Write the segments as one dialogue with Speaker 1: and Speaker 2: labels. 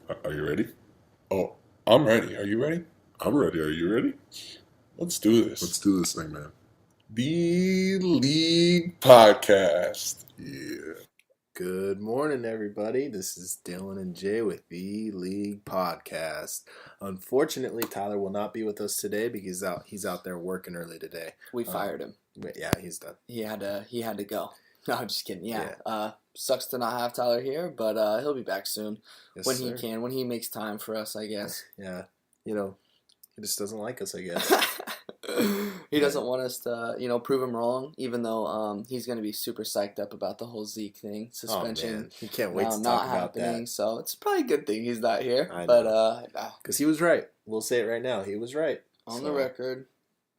Speaker 1: Are you ready? Oh, I'm ready. Are you ready? I'm ready. Are you ready? Let's do this.
Speaker 2: Let's do this thing, man.
Speaker 1: The League Podcast.
Speaker 2: Yeah. Good morning, everybody. This is Dylan and Jay with the League Podcast. Unfortunately, Tyler will not be with us today because he's out there working early today.
Speaker 3: We fired him.
Speaker 2: But yeah, he's done.
Speaker 3: He had to go. No, I'm just kidding. Yeah.
Speaker 2: Yeah.
Speaker 3: Sucks to not have Tyler here, but he'll be back soon
Speaker 2: Yes,
Speaker 3: when
Speaker 2: sir.
Speaker 3: he can, when he makes time for us, I guess.
Speaker 2: Yeah. He just doesn't like us, I guess.
Speaker 3: He doesn't want us to, prove him wrong, even though he's going to be super psyched up about the whole Zeke thing, suspension.
Speaker 2: Oh, man. He can't wait to
Speaker 3: not
Speaker 2: talk about
Speaker 3: happening,
Speaker 2: that.
Speaker 3: So it's probably a good thing he's not here.
Speaker 2: I know.
Speaker 3: But
Speaker 2: Because he was right. We'll say it right now. He was right.
Speaker 3: on the record,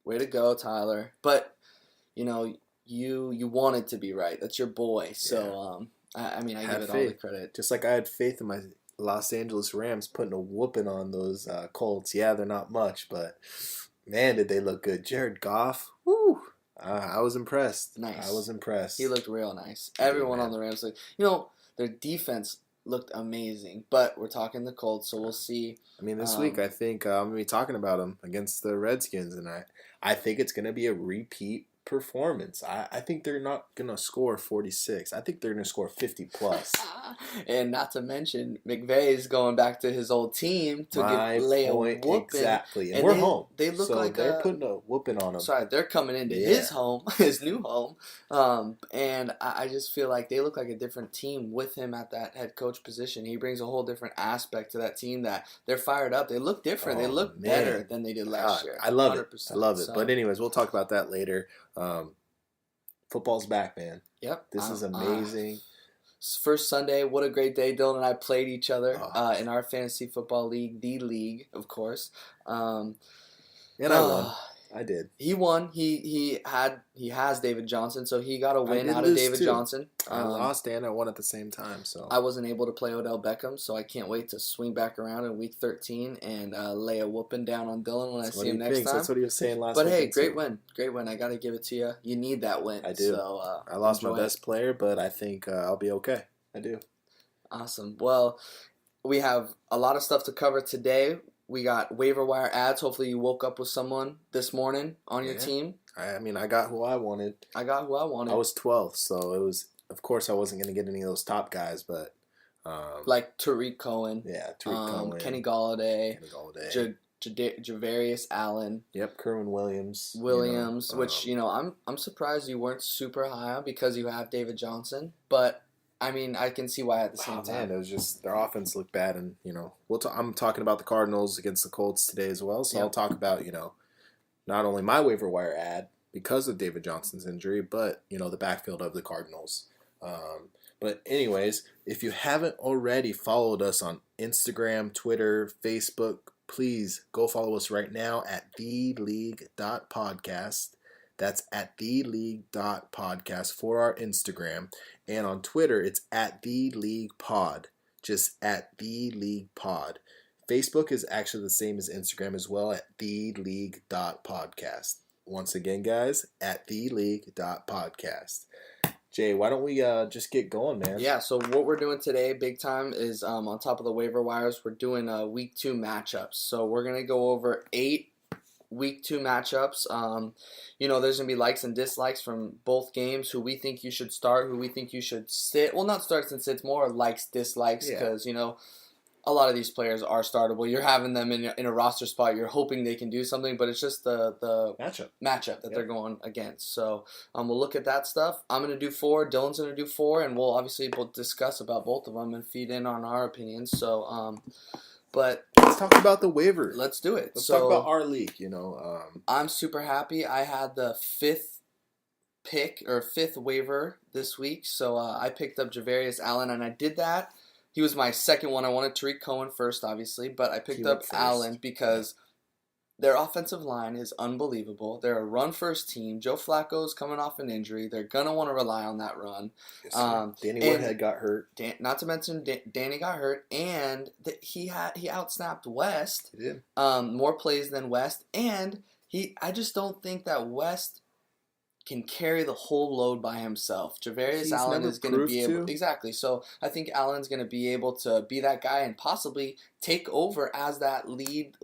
Speaker 3: way to go, Tyler. But, you wanted to be right. That's your boy. So, I give it all the credit.
Speaker 2: Just like I had faith in my Los Angeles Rams putting a whooping on those Colts. Yeah, they're not much, but man, did they look good. Jared Goff, woo! I was impressed.
Speaker 3: Nice.
Speaker 2: I was impressed.
Speaker 3: He looked real nice. Everyone on the Rams looked, their defense looked amazing. But we're talking the Colts, so we'll see.
Speaker 2: I mean, this week I think I'm going to be talking about them against the Redskins, and I think it's going to be a repeat performance. I think they're not going to score 46. I think they're going to score 50 plus.
Speaker 3: And not to mention, McVay's going back to his old team to lay a whooping.
Speaker 2: Exactly. And
Speaker 3: we're home. They look like
Speaker 2: they're putting a whooping on him.
Speaker 3: Sorry, they're coming into his home, his new home. And I just feel like they look like a different team with him at that head coach position. He brings a whole different aspect to that team that they're fired up. They look different. They look better than they did last year.
Speaker 2: I love
Speaker 3: 100%.
Speaker 2: it. I love it. So. But anyways, we'll talk about that later. Football's back, man.
Speaker 3: Yep.
Speaker 2: This is amazing.
Speaker 3: First Sunday, what a great day. Dylan and I played each other in our fantasy football league, the league, of course.
Speaker 2: And I won. I did.
Speaker 3: He won. He has David Johnson, so he got a win out of David Johnson.
Speaker 2: I lost and I won at the same time. So
Speaker 3: I wasn't able to play Odell Beckham, so I can't wait to swing back around in week 13 and lay a whooping down on Dylan when I see him next time.
Speaker 2: That's what he was saying last week.
Speaker 3: But hey, great win. I got to give it to you. You need that win.
Speaker 2: I do.
Speaker 3: So,
Speaker 2: I lost my best player, but I think I'll be okay. I do.
Speaker 3: Awesome. Well, we have a lot of stuff to cover today. We got waiver wire ads. Hopefully you woke up with someone this morning on your team.
Speaker 2: I got who I wanted.
Speaker 3: I was
Speaker 2: 12th, so it was. Of course, I wasn't going to get any of those top guys, but
Speaker 3: like Tariq Cohen.
Speaker 2: Yeah, Tariq Cohen.
Speaker 3: Kenny Galladay. Javarius Allen.
Speaker 2: Yep, Kerwin Williams.
Speaker 3: Which I'm surprised you weren't super high on because you have David Johnson, but. I mean, I can see why at the same time.
Speaker 2: Man, it was just their offense looked bad, and I'm talking about the Cardinals against the Colts today as well. So I'll talk about not only my waiver wire ad because of David Johnson's injury, but the backfield of the Cardinals. But anyways, if you haven't already followed us on Instagram, Twitter, Facebook, please go follow us right now at theleague.podcast. That's at theleague.podcast for our Instagram. And on Twitter, it's at theleaguepod. Just at theleaguepod. Facebook is actually the same as Instagram as well at theleague.podcast. Once again, guys, at theleague.podcast. Jay, why don't we just get going, man?
Speaker 3: Yeah, so what we're doing today, big time, is on top of the waiver wires, we're doing Week 2 matchups. So we're going to go over 8 Week 2 matchups. There's going to be likes and dislikes from both games, who we think you should start, who we think you should sit. Well, not starts and sits, more likes, dislikes, because, a lot of these players are startable. You're having them in a roster spot. You're hoping they can do something, but it's just the matchup that they're going against. So we'll look at that stuff. I'm going to do 4. Dylan's going to do 4, and we'll discuss about both of them and feed in on our opinions. So, but
Speaker 2: let's talk about the waiver.
Speaker 3: Let's do it.
Speaker 2: Let's talk about our league.
Speaker 3: I'm super happy. I had the 5th pick or 5th waiver this week, so I picked up Javarius Allen, and I did that. He was my second one. I wanted Tariq Cohen first, obviously, but I picked up Allen because their offensive line is unbelievable. They're a run-first team. Joe Flacco's coming off an injury. They're going to want to rely on that run.
Speaker 2: Yes, Danny Woodhead got hurt.
Speaker 3: Not to mention Danny got hurt, and he outsnapped West.
Speaker 2: He did.
Speaker 3: More plays than West, and I just don't think that West can carry the whole load by himself. Javarius
Speaker 2: He's
Speaker 3: Allen
Speaker 2: never
Speaker 3: is going to be able
Speaker 2: proved to.
Speaker 3: exactly. So I think Allen's going to be able to be that guy and possibly take over as that lead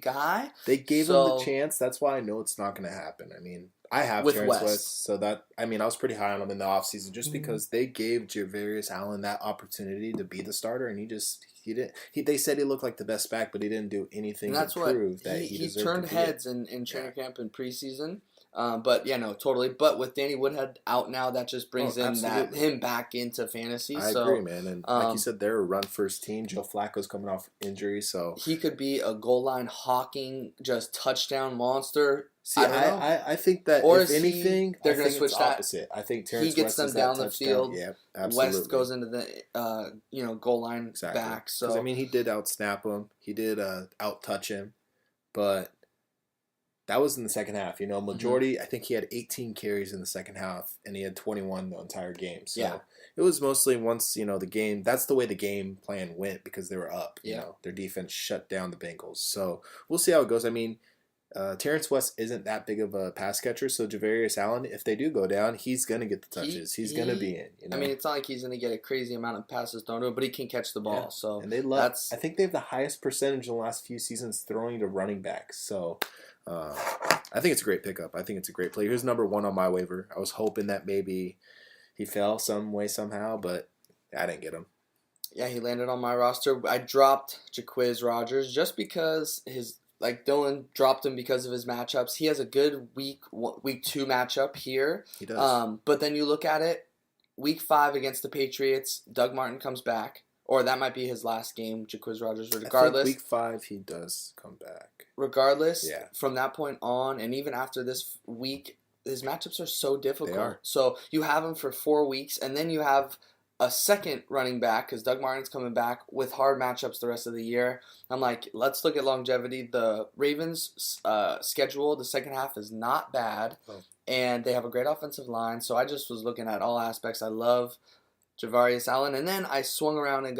Speaker 3: guy.
Speaker 2: They gave him the chance. That's why I know it's not going to happen. I mean, I have
Speaker 3: with
Speaker 2: Terrence
Speaker 3: West.
Speaker 2: West, so that I mean, I was pretty high on him in the offseason just because they gave Javarius Allen that opportunity to be the starter, and he didn't. They said he looked like the best back, but he didn't do anything to prove that he deserved
Speaker 3: turned
Speaker 2: to be
Speaker 3: heads in training camp and preseason. But yeah, no, totally. But with Danny Woodhead out now, that just brings him back into fantasy.
Speaker 2: I agree, man. And like you said, they're a run first team. Joe Flacco's coming off injury, so
Speaker 3: he could be a goal line hawking, just touchdown monster.
Speaker 2: See, I think that
Speaker 3: or
Speaker 2: if anything,
Speaker 3: they're going to switch that.
Speaker 2: Opposite. I think Terrence
Speaker 3: he gets
Speaker 2: West
Speaker 3: them down the field.
Speaker 2: Yeah, absolutely.
Speaker 3: West goes into the goal line back. So
Speaker 2: I mean, he did outsnap him. He did out touch him, but that was in the second half. Majority. I think he had 18 carries in the second half, and he had 21 the entire game. So it was mostly once the game. That's the way the game plan went because they were up. You know, their defense shut down the Bengals. So we'll see how it goes. I mean. Terrence West isn't that big of a pass catcher, so Javarius Allen, if they do go down, he's going to get the touches. He's going to be in.
Speaker 3: I mean, it's not like he's going to get a crazy amount of passes thrown to him, but he can catch the ball.
Speaker 2: Yeah.
Speaker 3: So
Speaker 2: and I think they have the highest percentage in the last few seasons throwing to running backs. So I think it's a great pickup. I think it's a great play. Here's number 1 on my waiver. I was hoping that maybe he fell some way somehow, but I didn't get him.
Speaker 3: Yeah, he landed on my roster. I dropped Jaquiz Rogers just because Dylan dropped him because of his matchups. He has a good week 2 matchup here.
Speaker 2: He does.
Speaker 3: But then you look at it, week 5 against the Patriots, Doug Martin comes back. Or that might be his last game, Jaquiz Rogers. Regardless,
Speaker 2: I think week 5 he does come back.
Speaker 3: Regardless, from that point on, and even after this week, his matchups are so difficult.
Speaker 2: They are.
Speaker 3: So you have him for 4 weeks, and then you have a second running back because Doug Martin's coming back with hard matchups the rest of the year. I'm like, let's look at longevity. The Ravens' schedule, the second half is not bad, and they have a great offensive line. So I just was looking at all aspects. I love Javarius Allen, and then I swung around and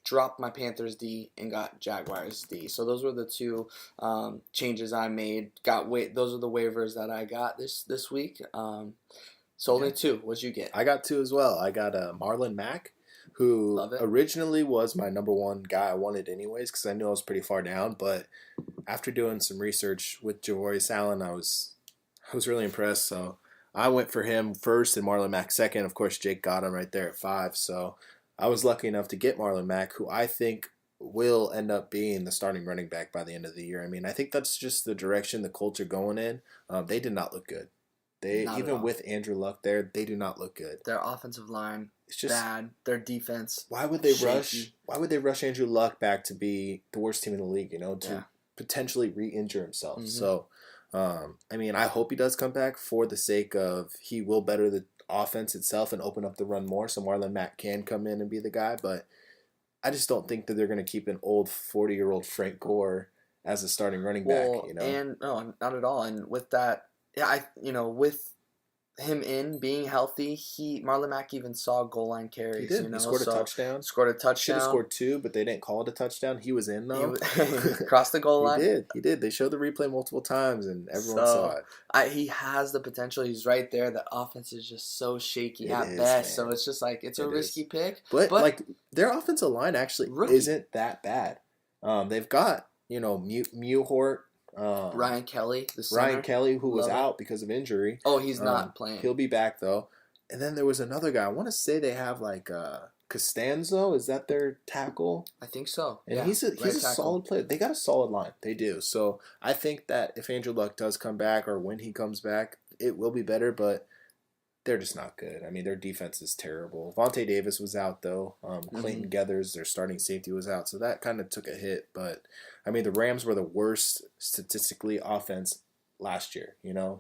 Speaker 3: dropped my Panthers D and got Jaguars D. So those were the 2 changes I made. Those are the waivers that I got this week. So only 2. What'd you get?
Speaker 2: I got 2 as well. I got Marlon Mack, who originally was my number 1 guy I wanted anyways because I knew I was pretty far down. But after doing some research with Javarius Allen, I was really impressed. So I went for him first and Marlon Mack second. Of course, Jake got him right there at 5. So I was lucky enough to get Marlon Mack, who I think will end up being the starting running back by the end of the year. I mean, I think that's just the direction the Colts are going in. They did not look good. Even with Andrew Luck there, they do not look good.
Speaker 3: Their offensive line is just bad. Their defense.
Speaker 2: Why would they rush? Why would they rush Andrew Luck back to be the worst team in the league? To potentially re-injure himself. Mm-hmm. So, I mean, I hope he does come back for the sake of he will better the offense itself and open up the run more. So Marlon Mack can come in and be the guy, but I just don't think that they're going to keep an old 40-year-old Frank Gore as a starting running back.
Speaker 3: And no, not at all. And with that. Yeah, with him being healthy, Marlon Mack even saw goal line carries.
Speaker 2: He did. He scored a touchdown. Should have scored 2, but they didn't call it a touchdown. He was in though.
Speaker 3: Crossed the goal line.
Speaker 2: He did. They showed the replay multiple times, and everyone saw it.
Speaker 3: He has the potential. He's right there. The offense is just so shaky at best. Man. So it's just it's a risky pick.
Speaker 2: But their offensive line actually isn't that bad. They've got Mewhort.
Speaker 3: Ryan Kelly,
Speaker 2: who was out because of injury.
Speaker 3: Oh, he's not playing.
Speaker 2: He'll be back though. And then there was another guy. I want to say they have Costanzo. Is that their tackle?
Speaker 3: I think so.
Speaker 2: And he's a solid player. They got a solid line. They do. So I think that if Andrew Luck does come back or when he comes back, it will be better. But they're just not good. I mean, their defense is terrible. Vontae Davis was out, though. Clayton Geathers, their starting safety, was out. So that kind of took a hit. But, I mean, the Rams were the worst statistically offense last year.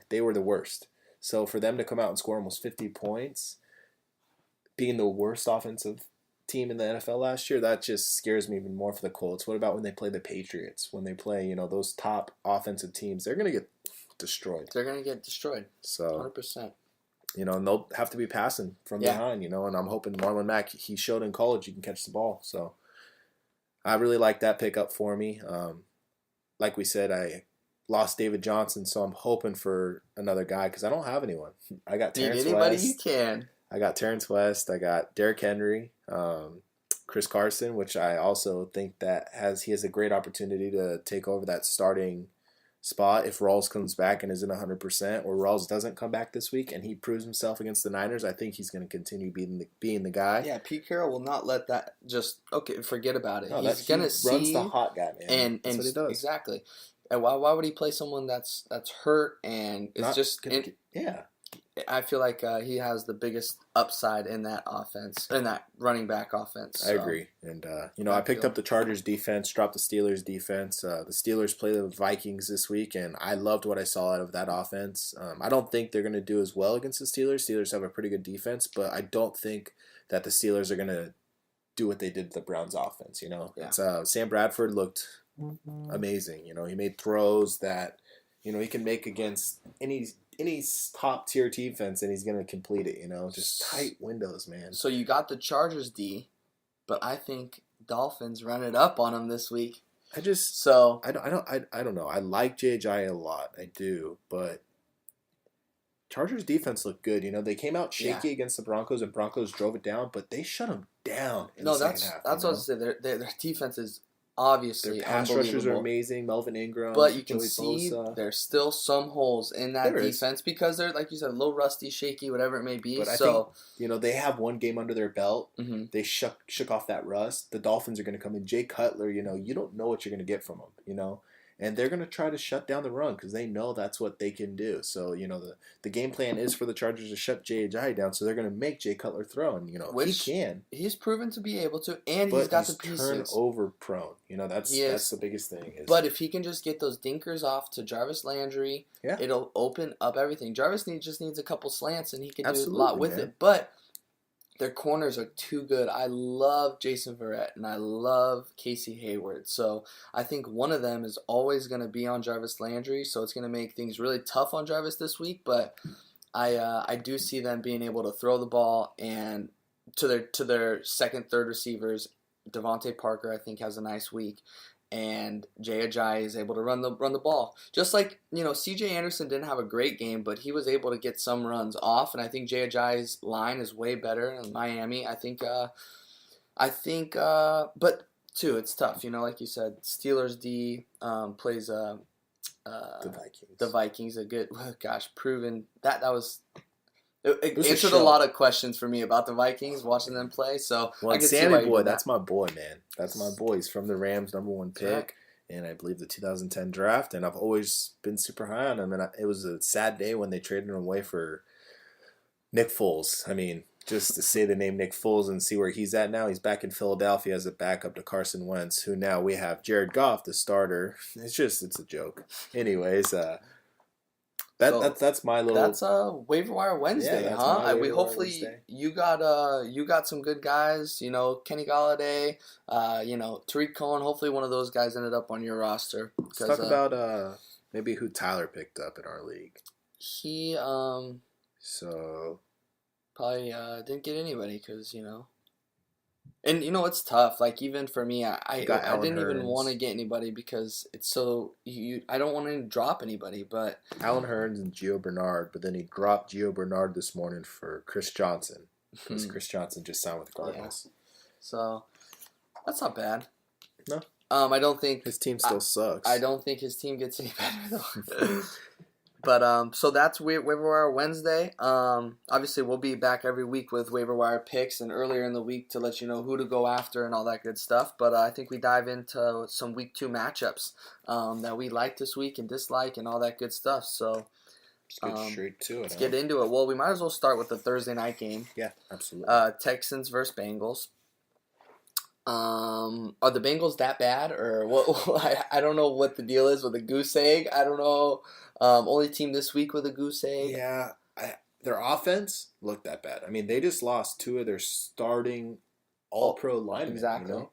Speaker 2: They were the worst. So for them to come out and score almost 50 points, being the worst offensive team in the NFL last year, that just scares me even more for the Colts. What about when they play the Patriots? When they play, those top offensive teams, they're going to get destroyed. So
Speaker 3: 100%.
Speaker 2: And they'll have to be passing from behind, and I'm hoping Marlon Mack, he showed in college he can catch the ball. So I really like that pickup for me. Like we said, I lost David Johnson, so I'm hoping for another guy because I don't have anyone. I got
Speaker 3: Need
Speaker 2: Terrence
Speaker 3: anybody
Speaker 2: West.
Speaker 3: you can.
Speaker 2: I got Terrence West. I got Derrick Henry, Chris Carson, which I also think that he has a great opportunity to take over that starting spot if Rawls comes back and isn't 100%, or Rawls doesn't come back this week and he proves himself against the Niners. I think he's going to continue being the guy.
Speaker 3: Yeah, Pete Carroll will not let that just forget about it.
Speaker 2: No,
Speaker 3: He's going to see
Speaker 2: runs the hot guy, man.
Speaker 3: and
Speaker 2: That's what he does.
Speaker 3: Exactly. And why would he play someone that's hurt and is
Speaker 2: yeah.
Speaker 3: I feel like he has the biggest upside in that offense, in that running back offense.
Speaker 2: I agree. And, I picked up the Chargers defense, dropped the Steelers defense. The Steelers play the Vikings this week, and I loved what I saw out of that offense. I don't think they're going to do as well against the Steelers. Steelers have a pretty good defense, but I don't think that the Steelers are going to do what they did to the Browns offense, Yeah. It's, Sam Bradford looked amazing. He made throws that, he can make against any top tier defense, and he's gonna complete it. Just tight windows, man.
Speaker 3: So you got the Chargers D, but I think Dolphins run it up on them this week.
Speaker 2: I don't know. I like JJ a lot. I do, but Chargers defense looked good. They came out shaky against the Broncos, and Broncos drove it down, but they shut them down. In the second half,
Speaker 3: that's what I was saying. Their defense is obviously
Speaker 2: their pass rushers are amazing. Melvin Ingram,
Speaker 3: but you can
Speaker 2: Joey
Speaker 3: see
Speaker 2: Bosa.
Speaker 3: There's still some holes in that defense because they're, like you said, a little rusty, shaky, whatever it may be.
Speaker 2: But I think they have one game under their belt. Mm-hmm. They shook off that rust. The Dolphins are going to come in. Jay Cutler, you don't know what you're going to get from him. And they're going to try to shut down the run because they know that's what they can do. So, the game plan is for the Chargers to shut J.J. down, so they're going to make Jay Cutler throw. And,
Speaker 3: which
Speaker 2: he can.
Speaker 3: He's proven to be able to, and he's got the pieces.
Speaker 2: Turnover prone. That's the biggest thing.
Speaker 3: But if he can just get those dinkers off to Jarvis Landry, it'll open up everything. Jarvis just needs a couple slants, and he can do a lot with it. But their corners are too good. I love Jason Verrett, and I love Casey Hayward. So I think one of them is always going to be on Jarvis Landry, so it's going to make things really tough on Jarvis this week. But I do see them being able to throw the ball and to their second, third receivers. Devontae Parker, I think, has a nice week. And Jay Ajayi is able to run the ball. Just like, C.J. Anderson didn't have a great game, but he was able to get some runs off. And I think Jay Ajayi's line is way better in Miami. I think, but too, it's tough. Like you said, Steelers D plays the Vikings. The Vikings, a good, proven that was. It answered a lot of questions for me about the Vikings watching them play. So I can
Speaker 2: Sammy boy, that's my boy, man. That's my boy. He's from the Rams' #1 pick, and I believe the 2010 draft. And I've always been super high on him. And it was a sad day when they traded him away for Nick Foles. I mean, just to say the name Nick Foles and see where he's at now. He's back in Philadelphia as a backup to Carson Wentz, who now we have Jared Goff, the starter. It's a joke. Anyways, that's my little.
Speaker 3: That's waiver wire Wednesday, huh? You got some good guys. Kenny Galladay, Tariq Cohen. Hopefully, one of those guys ended up on your roster.
Speaker 2: Let's talk about maybe who Tyler picked up in our league.
Speaker 3: He
Speaker 2: so
Speaker 3: probably didn't get anybody because And it's tough. Like even for me, I didn't even want to get anybody because it's so I don't want to drop anybody. But
Speaker 2: Alan Hearns and Gio Bernard, but then he dropped Gio Bernard this morning for Chris Johnson because Chris Johnson just signed with the Cardinals.
Speaker 3: Yeah. So that's not bad.
Speaker 2: No,
Speaker 3: I don't think
Speaker 2: his team still sucks.
Speaker 3: I don't think his team gets any better though. But so that's Waiver Wire Wednesday. Obviously, we'll be back every week with Waiver Wire picks and earlier in the week to let you know who to go after and all that good stuff. But I think we dive into some Week 2 matchups that we like this week and dislike and all that good stuff. So
Speaker 2: let's get straight to it.
Speaker 3: Let's get into it. Well, we might as well start with the Thursday night game.
Speaker 2: Yeah, absolutely.
Speaker 3: Texans versus Bengals. Are the Bengals that bad or what? I don't know what the deal is with the goose egg. I don't know. Only team this week with a goose egg.
Speaker 2: Yeah, their offense looked that bad. I mean, they just lost 2 of their starting all-pro linemen.
Speaker 3: Exactly.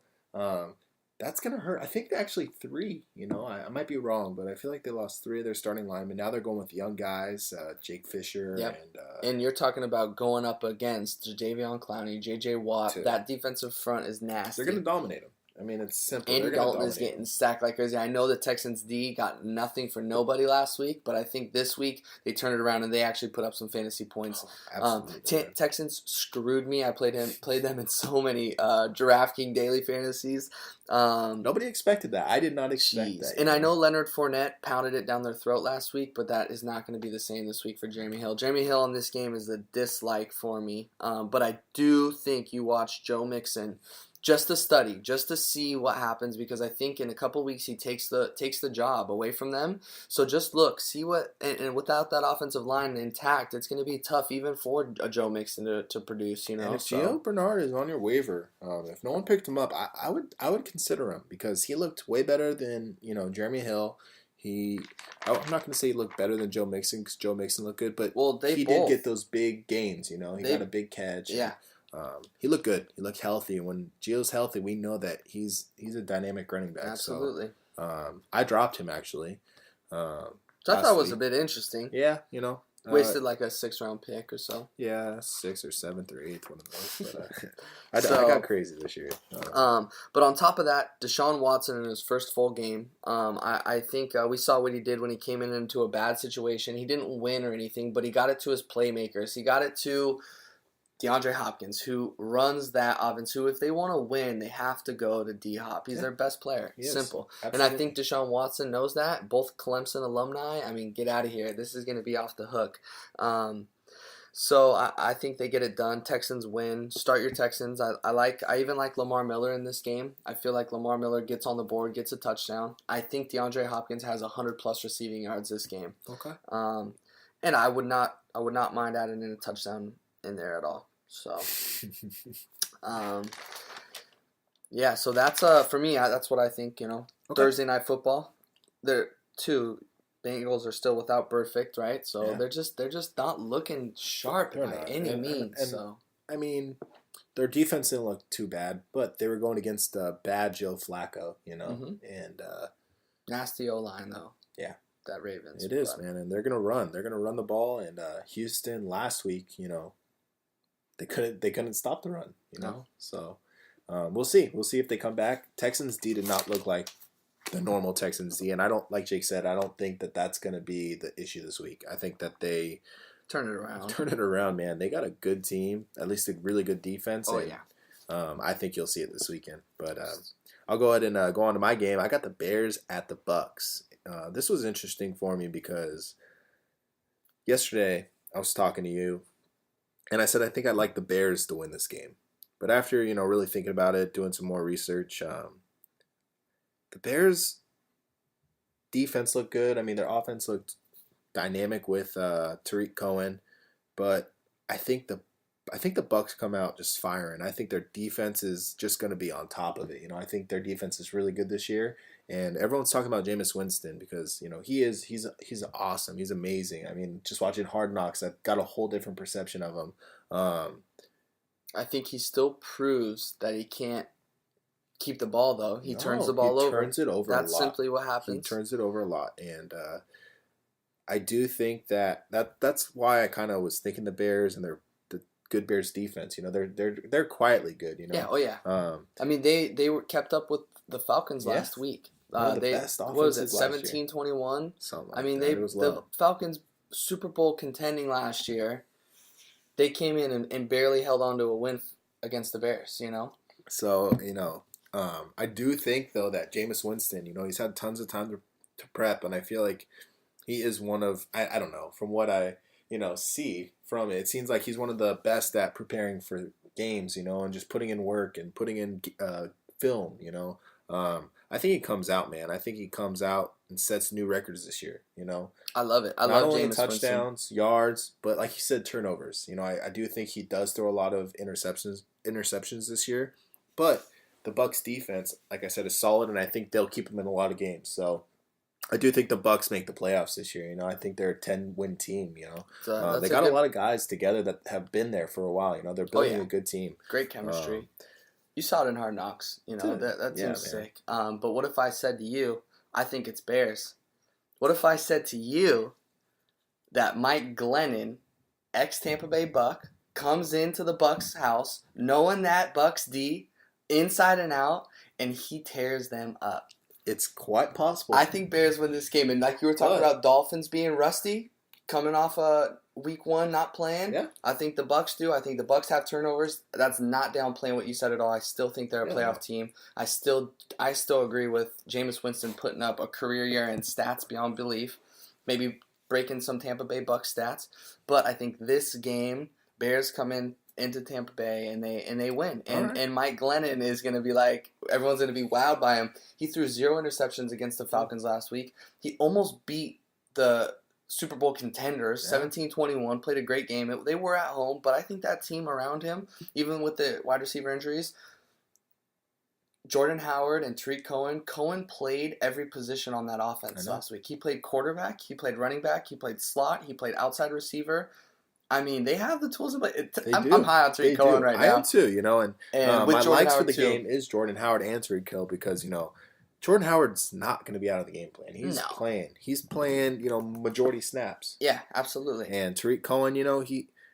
Speaker 2: That's going to hurt. I think actually 3. I might be wrong, but I feel like they lost 3 of their starting linemen. Now they're going with young guys, Jake Fisher.
Speaker 3: Yep. And you're talking about going up against Jadeveon Clowney, J.J. Watt. That defensive front is nasty.
Speaker 2: They're going to dominate them. I mean, it's simple.
Speaker 3: Andy
Speaker 2: They're going to
Speaker 3: Dalton is
Speaker 2: dominate.
Speaker 3: getting sacked like crazy. I know the Texans D got nothing for nobody last week, but I think this week they turned it around and they actually put up some fantasy points.
Speaker 2: Absolutely.
Speaker 3: Texans screwed me. I played them in so many DraftKings daily fantasies.
Speaker 2: Nobody expected that. I did not expect that.
Speaker 3: And I know Leonard Fournette pounded it down their throat last week, but that is not going to be the same this week for Jeremy Hill. Jeremy Hill in this game is a dislike for me, but I do think you watch Joe Mixon just to study, just to see what happens, because I think in a couple weeks he takes the job away from them. So just look, see what, and without that offensive line intact, it's going to be tough even for a Joe Mixon to produce. You know,
Speaker 2: and if Gio Bernard is on your waiver, if no one picked him up, I would consider him because he looked way better than Jeremy Hill. I'm not going to say he looked better than Joe Mixon because Joe Mixon looked good, but he did get those big gains. He got a big catch.
Speaker 3: Yeah.
Speaker 2: He looked good. He looked healthy. And when Gio's healthy, we know that he's a dynamic running back.
Speaker 3: Absolutely.
Speaker 2: So, I dropped him actually.
Speaker 3: So I thought it was a bit interesting.
Speaker 2: Yeah,
Speaker 3: Wasted like a 6th-round pick or so.
Speaker 2: Yeah, 6th or 7th or 8th, one of those. But I got crazy this year.
Speaker 3: But on top of that, Deshaun Watson in his first full game, I think we saw what he did when he came into a bad situation. He didn't win or anything, but he got it to his playmakers. He got it to DeAndre Hopkins, who runs that offense, who if they want to win, they have to go to D-Hop. He's their best player. Simple.
Speaker 2: Absolutely.
Speaker 3: And I think Deshaun Watson knows that. Both Clemson alumni. I mean, get out of here. This is going to be off the hook. So I think they get it done. Texans win. Start your Texans. I even like Lamar Miller in this game. I feel like Lamar Miller gets on the board, gets a touchdown. I think DeAndre Hopkins has 100+ receiving yards this game.
Speaker 2: Okay.
Speaker 3: And I would not mind adding in a touchdown in there at all. So, yeah. So that's for me. That's what I think. Okay. Thursday night football. Bengals are still without Perfect, right? So they're just not looking sharp by any means. So
Speaker 2: I mean, their defense didn't look too bad, but they were going against bad Joe Flacco, and
Speaker 3: nasty O-line though.
Speaker 2: Yeah.
Speaker 3: That Ravens.
Speaker 2: It is, man, and they're gonna run. They're gonna run the ball. And Houston last week, they couldn't stop the run.
Speaker 3: No.
Speaker 2: So we'll see. We'll see if they come back. Texans D did not look like the normal Texans D, and I don't, like Jake said, I don't think that that's gonna be the issue this week. I think that they
Speaker 3: turn it around.
Speaker 2: Turn it around, man. They got a good team, at least a really good defense.
Speaker 3: Oh,
Speaker 2: and,
Speaker 3: yeah.
Speaker 2: I think you'll see it this weekend. But I'll go ahead and go on to my game. I got the Bears at the Bucks. This was interesting for me because yesterday I was talking to you, and I said I think I'd like the Bears to win this game. But after, really thinking about it, doing some more research, the Bears' defense looked good. I mean, their offense looked dynamic with Tariq Cohen, but I think the Bucks come out just firing. I think their defense is just going to be on top of it. I think their defense is really good this year, and everyone's talking about Jameis Winston because he's awesome. He's amazing. I mean, just watching Hard Knocks, I've got a whole different perception of him.
Speaker 3: I think he still proves that he can't keep the ball though. He turns the ball over.
Speaker 2: He turns it over a lot.
Speaker 3: That's simply what happens.
Speaker 2: He turns it over a lot, and I do think that's why I kind of was thinking the Bears and the good Bears defense. They're quietly good.
Speaker 3: Yeah. Oh yeah. I mean they were kept up with the Falcons last week.
Speaker 2: The best
Speaker 3: what was it?
Speaker 2: offenses
Speaker 3: 17-21.
Speaker 2: Something like
Speaker 3: I mean
Speaker 2: the
Speaker 3: Falcons Super Bowl contending last year. They came in and barely held on to a win against the Bears.
Speaker 2: So I do think though that Jameis Winston, he's had tons of time to prep, and I feel like he is one of I don't know, from what I see from it seems like he's one of the best at preparing for games, and just putting in work and putting in film. I think he comes out, man. I think he comes out and sets new records this year.
Speaker 3: I love it. I
Speaker 2: Not
Speaker 3: love
Speaker 2: only
Speaker 3: Jameis
Speaker 2: touchdowns,
Speaker 3: Winston.
Speaker 2: yards, but like you said, turnovers. I do think he does throw a lot of interceptions this year, but the Bucks defense, like I said, is solid, and I think they'll keep him in a lot of games. So I do think the Bucks make the playoffs this year. I think they're a 10-win team. They got a lot of guys together that have been there for a while. They're building a good team.
Speaker 3: Great chemistry. You saw it in Hard Knocks. That seems sick. But what if I said to you, I think it's Bears? What if I said to you that Mike Glennon, ex-Tampa Bay Buck, comes into the Bucks house knowing that Bucks D inside and out, and he tears them up.
Speaker 2: It's quite possible.
Speaker 3: I think Bears win this game. And like you were talking about Dolphins being rusty, coming off week 1 not playing.
Speaker 2: Yeah.
Speaker 3: I think the Bucs do. I think the Bucs have turnovers. That's not downplaying what you said at all. I still think they're a playoff team. I still agree with Jameis Winston putting up a career year in stats beyond belief. Maybe breaking some Tampa Bay Bucs stats. But I think this game, Bears come into Tampa Bay and they win. And Mike Glennon is going to be like, everyone's going to be wowed by him. He threw 0 interceptions against the Falcons last week. He almost beat the Super Bowl contenders, 17-21, played a great game. They were at home, but I think that team around him, even with the wide receiver injuries, Jordan Howard and Tariq Cohen played every position on that offense last week. He played quarterback, he played running back, he played slot, he played outside receiver. I mean, they have the tools to play. I'm high on Tariq Cohen right now.
Speaker 2: I am too, and my likes for the
Speaker 3: Howard
Speaker 2: game is Jordan Howard and Tariq Cohen because, Jordan Howard's not going to be out of the game plan. He's playing. He's playing, majority snaps.
Speaker 3: Yeah, absolutely.
Speaker 2: And Tariq Cohen,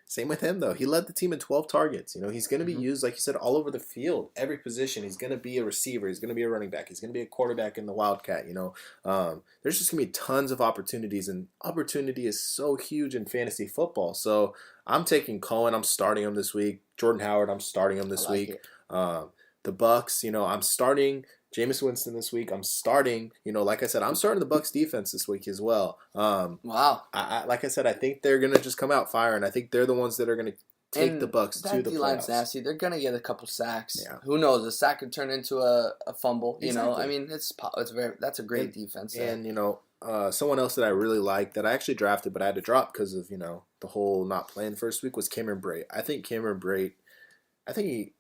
Speaker 2: same with him, though. He led the team in 12 targets. He's going to be used, like you said, all over the field, every position. He's going to be a receiver. He's going to be a running back. He's going to be a quarterback in the Wildcat, There's just going to be tons of opportunities, and opportunity is so huge in fantasy football. So I'm taking Cohen. I'm starting him this week. Jordan Howard, I'm starting him this week. The Bucs, I'm starting Jameis Winston this week. I'm starting, like I said, I'm starting the Bucs defense this week as well.
Speaker 3: Wow.
Speaker 2: Like I said, I think they're going to just come out firing. I think they're the ones that are going to take the Bucs to the
Speaker 3: D-line's
Speaker 2: playoffs.
Speaker 3: nasty. They're going to get a couple sacks.
Speaker 2: Yeah.
Speaker 3: Who knows? A sack could turn into a fumble.
Speaker 2: Exactly.
Speaker 3: I mean, that's a great defense.
Speaker 2: And, someone else that I really like that I actually drafted but I had to drop because of, the whole not playing first week was Cameron Brate. I think Cameron Brate,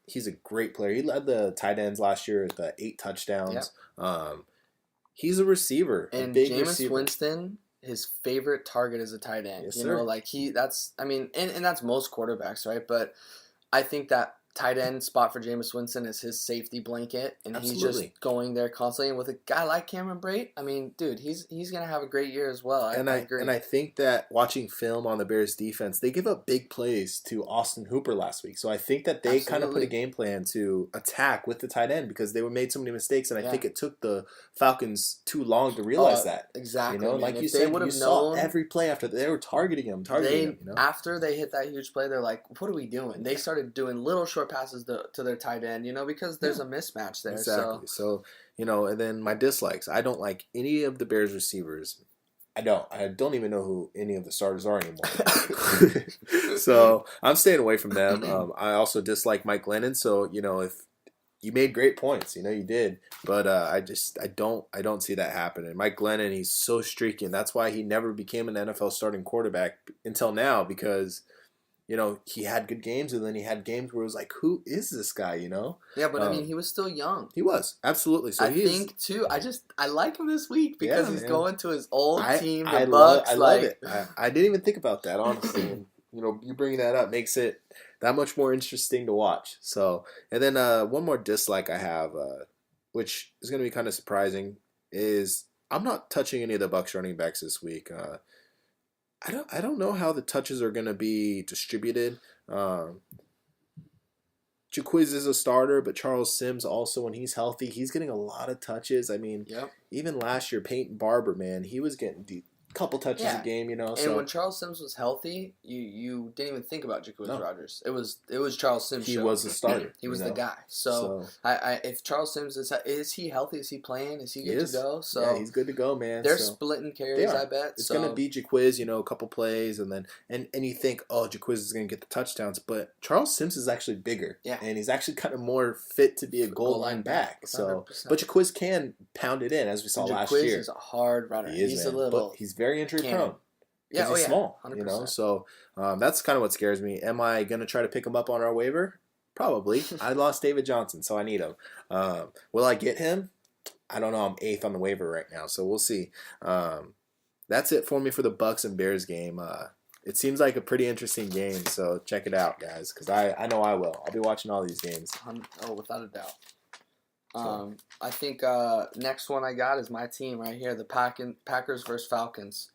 Speaker 2: he's a great player. He led the tight ends last year with 8 touchdowns. Yep. He's a receiver,
Speaker 3: and
Speaker 2: a big
Speaker 3: Jameis
Speaker 2: receiver.
Speaker 3: Winston, his favorite target is a tight end.
Speaker 2: Yes, sir.
Speaker 3: And that's most quarterbacks, right? But I think that tight end spot for Jameis Winston is his safety blanket, and
Speaker 2: Absolutely.
Speaker 3: he's just going there constantly. And with a guy like Cameron Brate, I mean, dude, he's gonna have a great year as well. I agree.
Speaker 2: And I think that watching film on the Bears defense, they give up big plays to Austin Hooper last week. So I think that they kind of put a game plan to attack with the tight end because they made so many mistakes, and I think it took the Falcons too long to realize that.
Speaker 3: Exactly.
Speaker 2: Like you said, you saw every play after they were targeting him.
Speaker 3: After they hit that huge play, they're like, "What are we doing?" They started doing little short passes to their tight end, because there's a mismatch there.
Speaker 2: Exactly. So, and then my dislikes. I don't like any of the Bears receivers. I don't even know who any of the starters are anymore. So I'm staying away from them. I also dislike Mike Glennon. So, if you made great points, you did, but I don't see that happening. Mike Glennon, he's so streaky, and that's why he never became an NFL starting quarterback until now because he had good games, and then he had games where it was like, who is this guy,
Speaker 3: Yeah, but he was still young.
Speaker 2: He was, absolutely. So
Speaker 3: I like him this week because he's going to his old team, the
Speaker 2: Bucs.
Speaker 3: Bucs.
Speaker 2: I love it. I didn't even think about that, honestly. And, you bringing that up makes it that much more interesting to watch. So, and then one more dislike I have, which is going to be kind of surprising, is I'm not touching any of the Bucs running backs this week. I don't know how the touches are going to be distributed. Jaquiz is a starter, but Charles Sims also, when he's healthy, he's getting a lot of touches. I mean, even last year, Peyton Barber, man, he was getting couple touches a game,
Speaker 3: And when Charles Sims was healthy, you didn't even think about Jaquiz Rodgers. It was Charles Sims.
Speaker 2: He was the starter.
Speaker 3: He was the guy. So if Charles Sims is he healthy? Is he playing? Is he good to go? So
Speaker 2: yeah, he's good to go, man.
Speaker 3: They're splitting carries. I bet
Speaker 2: it's gonna be Jaquiz. A couple plays, and then and you think, oh, Jaquiz is gonna get the touchdowns, but Charles Sims is actually bigger, and he's actually kind of more fit to be a goal line back. 100%. So, but Jaquiz can pound it in, as we saw last year.
Speaker 3: Jaquiz is a hard runner. He's a little.
Speaker 2: But he's very injury prone.
Speaker 3: Yeah,
Speaker 2: he's small,
Speaker 3: 100%.
Speaker 2: So that's kind of what scares me. Am I gonna try to pick him up on our waiver? Probably. I lost David Johnson, so I need him. Will I get him? I don't know. I'm 8th on the waiver right now, so we'll see. That's it for me for the Bucs and Bears game. It seems like a pretty interesting game, so check it out, guys, because I know I will. I'll be watching all these games.
Speaker 3: Without a doubt. I think next one I got is my team right here, the Packers versus Falcons.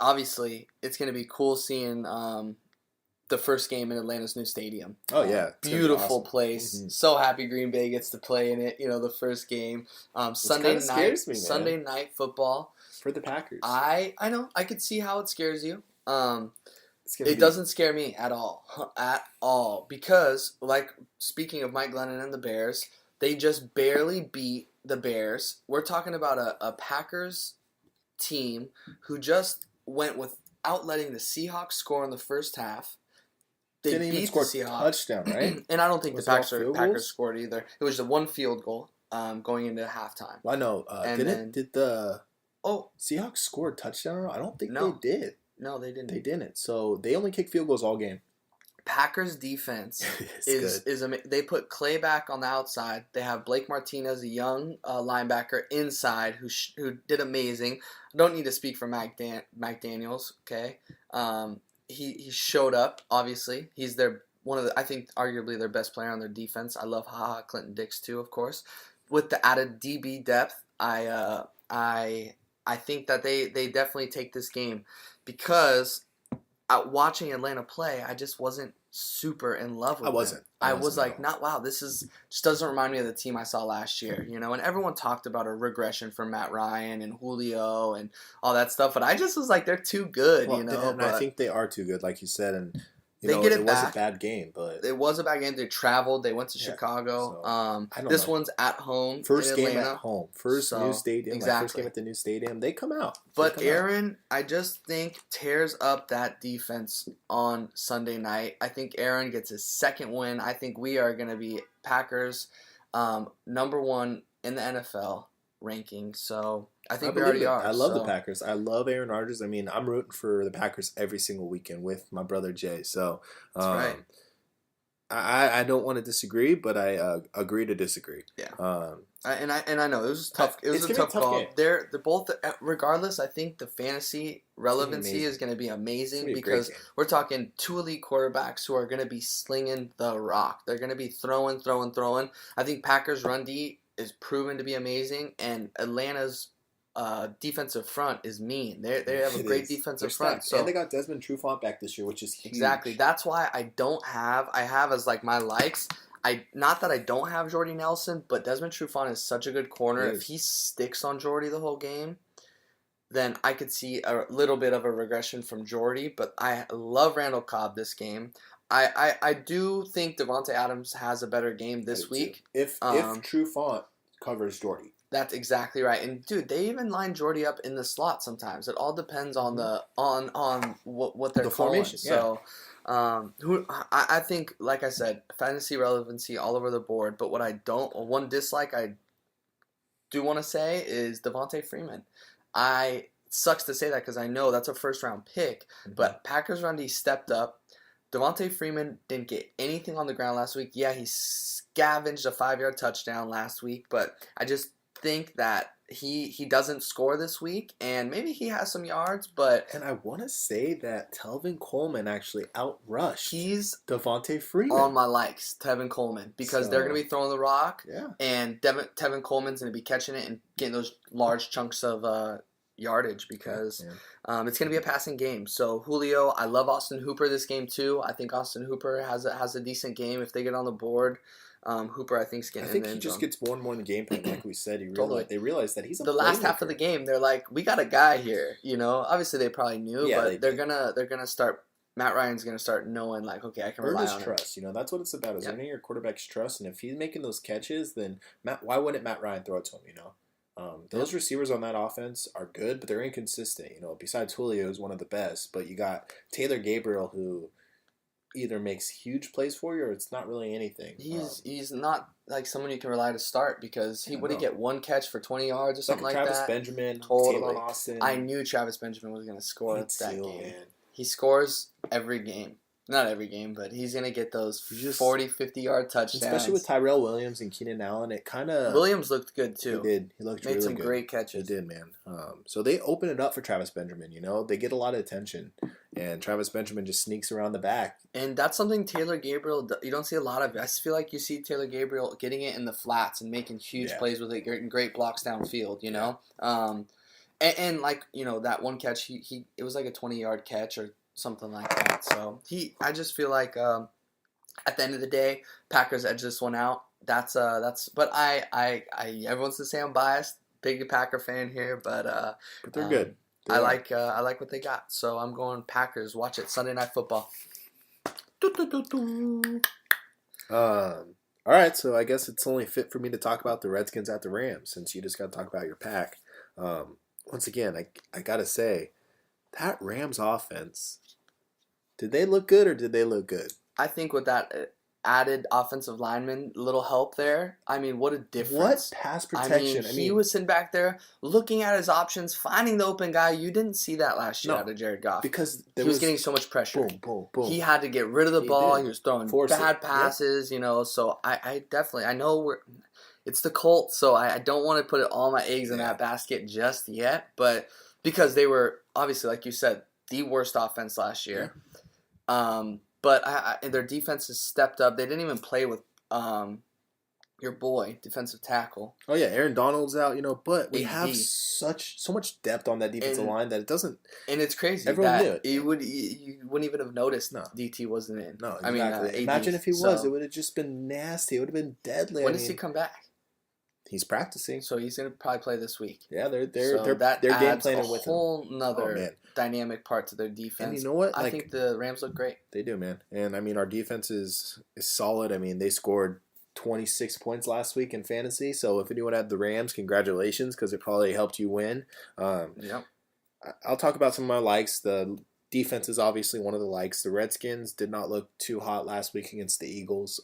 Speaker 3: Obviously, it's going to be cool seeing the the first game in Atlanta's new stadium.
Speaker 2: Oh yeah,
Speaker 3: Beautiful
Speaker 2: awesome.
Speaker 3: place.
Speaker 2: Mm-hmm.
Speaker 3: So happy Green Bay gets to play in it. The first game. Sunday night.
Speaker 2: Scares me, man.
Speaker 3: Sunday night football
Speaker 2: For the Packers.
Speaker 3: I know. I could see how it scares you.
Speaker 2: It
Speaker 3: doesn't scare me at all. At all. Because, speaking of Mike Glennon and the Bears, they just barely beat the Bears. We're talking about a Packers team who just went without letting the Seahawks score in the first half. They
Speaker 2: didn't even score a touchdown, right?
Speaker 3: And I don't think
Speaker 2: Was
Speaker 3: the Packers scored either. It was the one field goal going into halftime.
Speaker 2: Well, I know. Did the
Speaker 3: Oh,
Speaker 2: Seahawks score a touchdown? I don't think
Speaker 3: No.
Speaker 2: they did.
Speaker 3: no, they didn't.
Speaker 2: They didn't. So they only kicked field goals all game.
Speaker 3: Packers defense
Speaker 2: good.
Speaker 3: is they put Clay back on the outside. They have Blake Martinez, a young linebacker, inside who did amazing. I don't need to speak for Mac Daniels. Okay, he showed up. Obviously, he's I think arguably their best player on their defense. I love Clinton Dix too, of course. With the added DB depth, I think that they definitely take this game because watching Atlanta play, I just wasn't super in love with them. I was like, this just doesn't remind me of the team I saw last year, and everyone talked about a regression from Matt Ryan and Julio and all that stuff, but I just was like, they're too good,
Speaker 2: And I think they are too good, like you said, and
Speaker 3: it
Speaker 2: was a bad game, but
Speaker 3: it was a bad game. They traveled. They went to Chicago.
Speaker 2: So,
Speaker 3: this one's at home.
Speaker 2: First
Speaker 3: in
Speaker 2: game
Speaker 3: Atlanta.
Speaker 2: at home. First new stadium.
Speaker 3: Exactly.
Speaker 2: First game at the new stadium. They come out.
Speaker 3: But Aaron, I just think tears up that defense on Sunday night. I think Aaron gets his second win. I think we are going to be Packers number 1 in the NFL ranking. So I think we already are.
Speaker 2: I love the Packers. I love Aaron Rodgers. I mean, I'm rooting for the Packers every single weekend with my brother Jay. So
Speaker 3: that's right.
Speaker 2: I don't want to disagree, but I agree to disagree.
Speaker 3: Yeah. I know it was tough. It was a tough call.
Speaker 2: Game.
Speaker 3: They're both, regardless. I think the fantasy relevancy is going to be amazing because we're talking 2 elite quarterbacks who are going to be slinging the rock. They're going to be throwing. I think Packers run D is proven to be amazing, and Atlanta's defensive front is mean. They have a great defensive front. So
Speaker 2: and they got Desmond Trufant back this year, which is huge.
Speaker 3: Exactly. That's why I have as like my likes. Not that I don't have Jordy Nelson, but Desmond Trufant is such a good corner. If he sticks on Jordy the whole game, then I could see a little bit of a regression from Jordy. But I love Randall Cobb this game. I do think Devontae Adams has a better game this week.
Speaker 2: If Trufant covers Jordy.
Speaker 3: That's exactly right. And dude, they even line Jordy up in the slot sometimes. It all depends on what they're calling.
Speaker 2: Formation.
Speaker 3: So I think, like I said, fantasy relevancy all over the board. But one dislike I do want to say is Devontae Freeman. It sucks to say that because I know that's a first round pick, but Packers run D stepped up. Devontae Freeman didn't get anything on the ground last week. Yeah, he scavenged a 5-yard touchdown last week, but I just think that he doesn't score this week, and maybe he has some yards, but...
Speaker 2: And I want to say that Tevin Coleman actually outrushed Devontae Freeman.
Speaker 3: On my likes, Tevin Coleman, because they're going to be throwing the rock, and Tevin Coleman's going to be catching it and getting those large chunks of yardage because it's going to be a passing game. So Julio, I love Austin Hooper this game too. I think Austin Hooper has a decent game if they get on the board. Hooper, I think, is getting. I think
Speaker 2: he just gets more and more in the game plan. Like we said, they realize that he's a
Speaker 3: the last half of the game. They're like, we got a guy here. Obviously they probably knew, but they're gonna start. Matt Ryan's gonna start knowing, like, okay, I can rely on him.
Speaker 2: Trust. That's what it's about. Is earning your quarterback's trust, and if he's making those catches, then why wouldn't Matt Ryan throw it to him? Those receivers on that offense are good, but they're inconsistent. Besides Julio, is one of the best, but you got Taylor Gabriel who either makes huge plays for you or it's not really anything.
Speaker 3: He's not like someone you can rely to start because he get 1 catch for 20 yards or something like
Speaker 2: Travis
Speaker 3: that.
Speaker 2: Benjamin,
Speaker 3: totally.
Speaker 2: Taylor Austin.
Speaker 3: I knew Travis Benjamin was going to score that game.
Speaker 2: Man.
Speaker 3: He scores every game. Not every game, but he's going to get those 40, 50-yard touchdowns.
Speaker 2: Especially with Tyrell Williams and Keenan Allen, it kind of...
Speaker 3: Williams looked good, too.
Speaker 2: He did. He looked really good.
Speaker 3: Made some great catches.
Speaker 2: He did, man. So they open it up for Travis Benjamin, They get a lot of attention, and Travis Benjamin just sneaks around the back.
Speaker 3: And that's something Taylor Gabriel, you don't see a lot of. I feel like you see Taylor Gabriel getting it in the flats and making huge plays with it, getting great blocks downfield, And like, that one catch, it was like a 20-yard catch or something like that. So I just feel like at the end of the day, Packers edge this one out. But everyone's gonna say I'm biased, big Packer fan here, but
Speaker 2: they're good.
Speaker 3: I like what they got. So I'm going Packers. Watch it Sunday Night Football.
Speaker 2: All right, so I guess it's only fit for me to talk about the Redskins at the Rams since you just got to talk about your pack. Once again, I gotta say that Rams offense. Did they look good or did they look good?
Speaker 3: I think with that added offensive lineman, little help there. I mean, what a difference.
Speaker 2: What pass protection?
Speaker 3: He was sitting back there looking at his options, finding the open guy. You didn't see that last year out of Jared Goff.
Speaker 2: Because
Speaker 3: he was getting so much pressure.
Speaker 2: Boom, boom, boom.
Speaker 3: He had to get rid of the ball. He was throwing bad passes,
Speaker 2: Yep.
Speaker 3: So I definitely, I know it's the Colts, so I don't want to put all my eggs in that basket just yet. But because they were, obviously, like you said, the worst offense last year. Yeah. But their defense has stepped up. They didn't even play with your boy, defensive tackle.
Speaker 2: Oh yeah, Aaron Donald's out, but we have so much depth on that defensive line that it doesn't.
Speaker 3: And it's crazy.
Speaker 2: Everyone knew it.
Speaker 3: You wouldn't even have noticed. No. DT wasn't in.
Speaker 2: No, exactly. Imagine if he was. It would have just been nasty. It would have been deadly.
Speaker 3: When does he come back?
Speaker 2: He's practicing,
Speaker 3: so he's gonna probably play this week.
Speaker 2: Yeah, they're game planning with him.
Speaker 3: Whole nother dynamic part to their defense.
Speaker 2: And you know what?
Speaker 3: I think the Rams look great.
Speaker 2: They do, man. And I mean, our defense is solid. I mean, they scored 26 points last week in fantasy. So if anyone had the Rams, congratulations, because it probably helped you win.
Speaker 3: Yep.
Speaker 2: I'll talk about some of my likes. The defense is obviously one of the likes. The Redskins did not look too hot last week against the Eagles.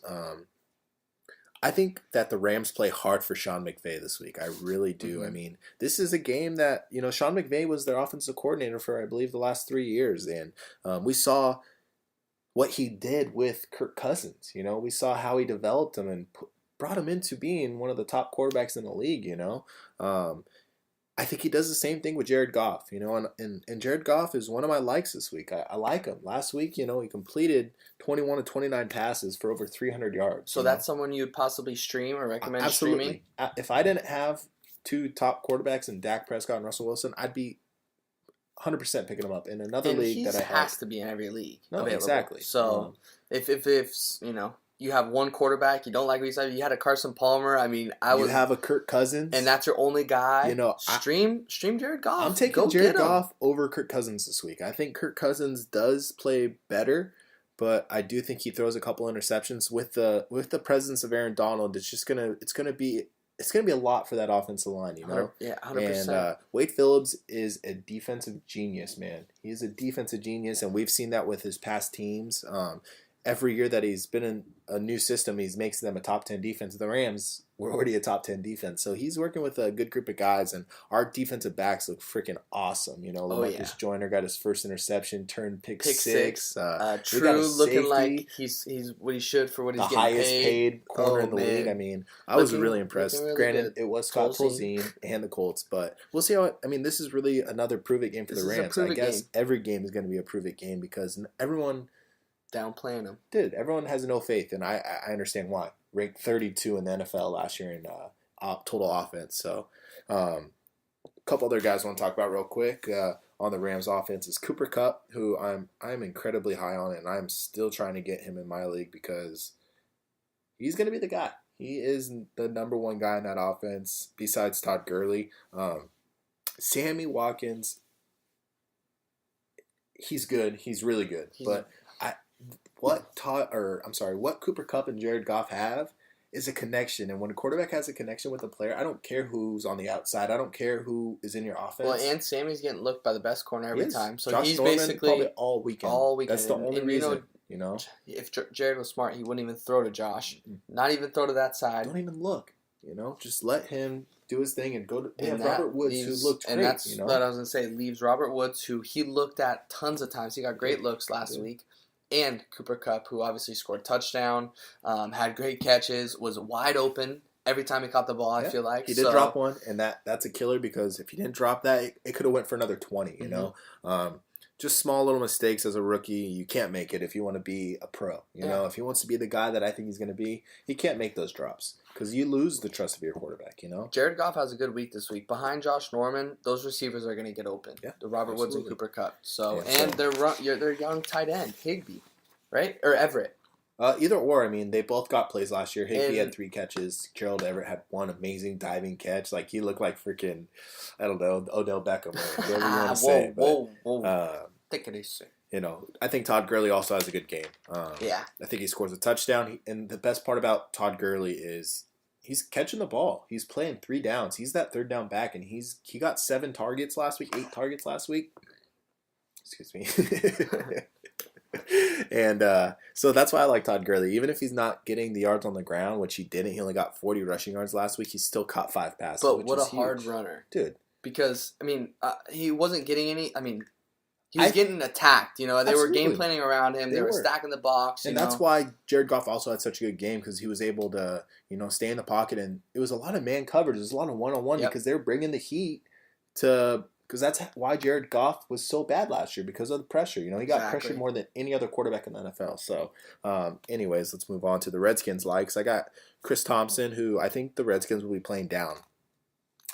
Speaker 2: I think that the Rams play hard for Sean McVay this week. I really do. Mm-hmm. I mean, this is a game that, Sean McVay was their offensive coordinator for, I believe, the last 3 years. And we saw what he did with Kirk Cousins. We saw how he developed him and brought him into being one of the top quarterbacks in the league, I think he does the same thing with Jared Goff, and Jared Goff is one of my likes this week. I like him. Last week, he completed 21 to 29 passes for over 300 yards.
Speaker 3: So that's someone you would possibly stream or recommend streaming?
Speaker 2: If I didn't have two top quarterbacks in Dak Prescott and Russell Wilson, I'd be 100% picking him up in another league that I have.
Speaker 3: He has to be in every league available.
Speaker 2: Exactly.
Speaker 3: So if you have one quarterback, you don't like what he said, you had a Carson Palmer. I mean,
Speaker 2: you have a Kirk Cousins,
Speaker 3: and that's your only guy. Stream Jared Goff.
Speaker 2: I'm taking Jared Goff over Kirk Cousins this week. I think Kirk Cousins does play better, but I do think he throws a couple interceptions with the presence of Aaron Donald. It's gonna be a lot for that offensive line,
Speaker 3: Yeah, 100%.
Speaker 2: And Wade Phillips is a defensive genius, man. He's a defensive genius, and we've seen that with his past teams. Every year that he's been in a new system, he makes them a top 10 defense. The Rams were already a top 10 defense. So he's working with a good group of guys, and our defensive backs look freaking awesome. Lamarcus Joyner got his first interception, turned pick six.
Speaker 3: True looking like he's what he should for what he's getting paid.
Speaker 2: The highest paid corner in the league. I mean, I was really impressed.
Speaker 3: Really
Speaker 2: Granted,
Speaker 3: good.
Speaker 2: It was Scott Tolzien and the Colts, but we'll see how. This is really another prove-it game for the Rams. I guess every game is going to be a prove-it game because everyone
Speaker 3: downplaying him.
Speaker 2: Dude, everyone has no faith, and I understand why. Ranked 32 in the NFL last year in total offense. So, a couple other guys I want to talk about real quick on the Rams offense is Cooper Kupp, who I'm incredibly high on, and I'm still trying to get him in my league because he's going to be the guy. He is the number one guy in that offense besides Todd Gurley. Sammy Watkins, he's good. He's really good, but what Cooper Kupp and Jared Goff have is a connection. And when a quarterback has a connection with a player, I don't care who's on the outside. I don't care who is in your offense.
Speaker 3: Well, and Sammy's getting looked by the best corner every time. So
Speaker 2: Josh
Speaker 3: he's
Speaker 2: Norman
Speaker 3: basically
Speaker 2: probably all weekend. That's the only reason.
Speaker 3: If Jared was smart, he wouldn't even throw to Josh. Not even throw to that side.
Speaker 2: Don't even look. Just let him do his thing and go to. They have Robert Woods, who looked great.
Speaker 3: And that's what I was gonna say. Leaves Robert Woods, who he looked at tons of times. He got great looks last week. And Cooper Kupp, who obviously scored a touchdown, had great catches, was wide open every time he caught the ball, I feel like.
Speaker 2: He did drop one, and that's a killer because if he didn't drop that, it could have went for another 20, Just small little mistakes as a rookie. You can't make it if you want to be a pro. If he wants to be the guy that I think he's going to be, he can't make those drops. because you lose the trust of your quarterback.
Speaker 3: Jared Goff has a good week this week. Behind Josh Norman, those receivers are going to get open.
Speaker 2: Yeah,
Speaker 3: The Robert Woods and
Speaker 2: absolutely.
Speaker 3: Cooper Kupp. So
Speaker 2: Yeah,
Speaker 3: and their young tight end Higbee, right, or Everett.
Speaker 2: Either or. I mean, they both got plays last year. Higbee had
Speaker 3: And
Speaker 2: 3 catches. Gerald Everett had 1 amazing diving catch. Like, he looked like freaking, I don't know, Odell Beckham or whatever you want to say.
Speaker 3: whoa. Take it easy.
Speaker 2: I think Todd Gurley also has a good game.
Speaker 3: Yeah.
Speaker 2: I think he scores a touchdown. And the best part about Todd Gurley is he's catching the ball. He's playing 3 downs. He's that third down back, and he got 7 targets last week, 8 targets last week. Excuse me. And so that's why I like Todd Gurley. Even if he's not getting the yards on the ground, which he didn't, he only got 40 rushing yards last week. He still caught 5 passes.
Speaker 3: But what a
Speaker 2: huge.
Speaker 3: hard runner,
Speaker 2: dude!
Speaker 3: Because he wasn't getting any. He was getting attacked. They were game planning around him. They were stacking the box.
Speaker 2: And that's why Jared Goff also had such a good game, because he was able to stay in the pocket, and it was a lot of man coverage. It was a lot of one-on-one because they were bringing the heat to. Because that's why Jared Goff was so bad last year, because of the pressure. He got pressured more than any other quarterback in the NFL. So, anyways, let's move on to the Redskins likes. I got Chris Thompson, who I think the Redskins will be playing down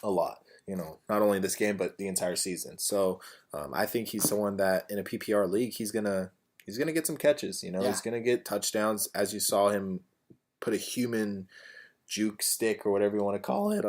Speaker 2: a lot. Not only this game, but the entire season. So, I think he's someone that in a PPR league, he's gonna get some catches. He's gonna get touchdowns, as you saw him put a human juke stick or whatever you want to call it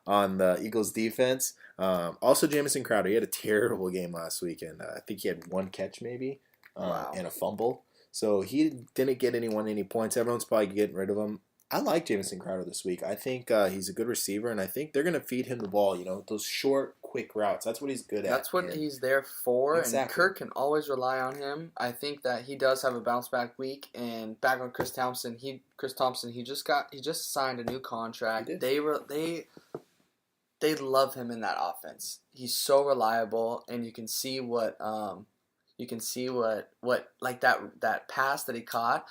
Speaker 2: on the Eagles defense. Also, Jamison Crowder, he had a terrible game last week, and I think he had 1 catch maybe and a fumble. So he didn't get any points. Everyone's probably getting rid of him. I like Jamison Crowder this week. I think he's a good receiver, and I think they're going to feed him the ball. Those short, quick routes. That's what he's good at.
Speaker 3: That's what he's there for,
Speaker 2: Exactly.
Speaker 3: And Kirk can always rely on him. I think that he does have a bounce back week, and back on Chris Thompson. He just signed a new contract. They love him in that offense. He's so reliable, and you can see what like that pass that he caught.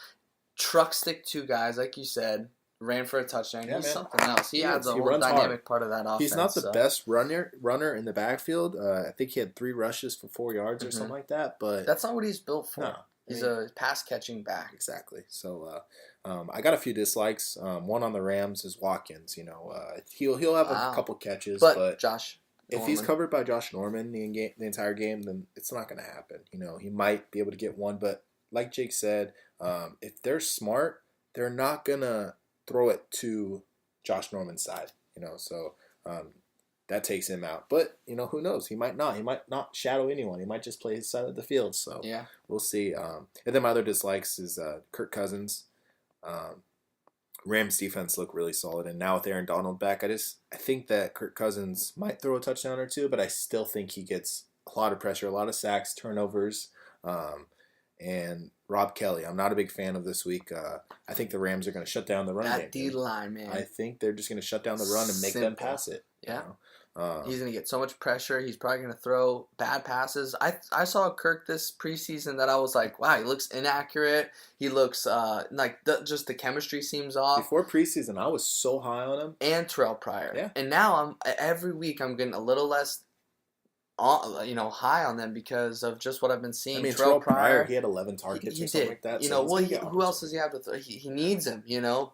Speaker 3: Truck stick 2 guys, like you said, ran for a touchdown.
Speaker 2: Yeah,
Speaker 3: He's
Speaker 2: man.
Speaker 3: something else. He adds a whole
Speaker 2: runs
Speaker 3: dynamic
Speaker 2: hard.
Speaker 3: part of that offense.
Speaker 2: He's not the best runner in the backfield. I think he had 3 rushes for 4 yards or something like that. But
Speaker 3: that's not what he's built for.
Speaker 2: No,
Speaker 3: he's a pass catching back.
Speaker 2: Exactly. So I got a few dislikes. One on the Rams is Watkins. He'll have a couple catches, but
Speaker 3: Josh.
Speaker 2: If he's covered by Josh Norman the entire game, then it's not going to happen. He might be able to get 1, but like Jake said, if they're smart, they're not going to throw it to Josh Norman's side, so that takes him out. But, who knows? He might not. He might not shadow anyone. He might just play his side of the field, so
Speaker 3: yeah,
Speaker 2: we'll see. And then my other dislikes is Kirk Cousins. Rams defense looked really solid, and now with Aaron Donald back, I think that Kirk Cousins might throw a touchdown or 2, but I still think he gets a lot of pressure, a lot of sacks, turnovers, and Rob Kelly, I'm not a big fan of this week. I think the Rams are going to shut down the run game.
Speaker 3: That D-line, man.
Speaker 2: I think they're just going to shut down the run and make them pass it.
Speaker 3: Yeah. He's going to get so much pressure. He's probably going to throw bad passes. I saw Kirk this preseason that I was like, wow, he looks inaccurate. He looks just the chemistry seems off.
Speaker 2: Before preseason, I was so high on him.
Speaker 3: And Terrell Pryor.
Speaker 2: Yeah.
Speaker 3: And now every week I'm getting a little less high on them because of just what I've been seeing.
Speaker 2: I mean, Terrell Pryor, he had 11 targets or something like that.
Speaker 3: Who else does he have to throw? He needs him,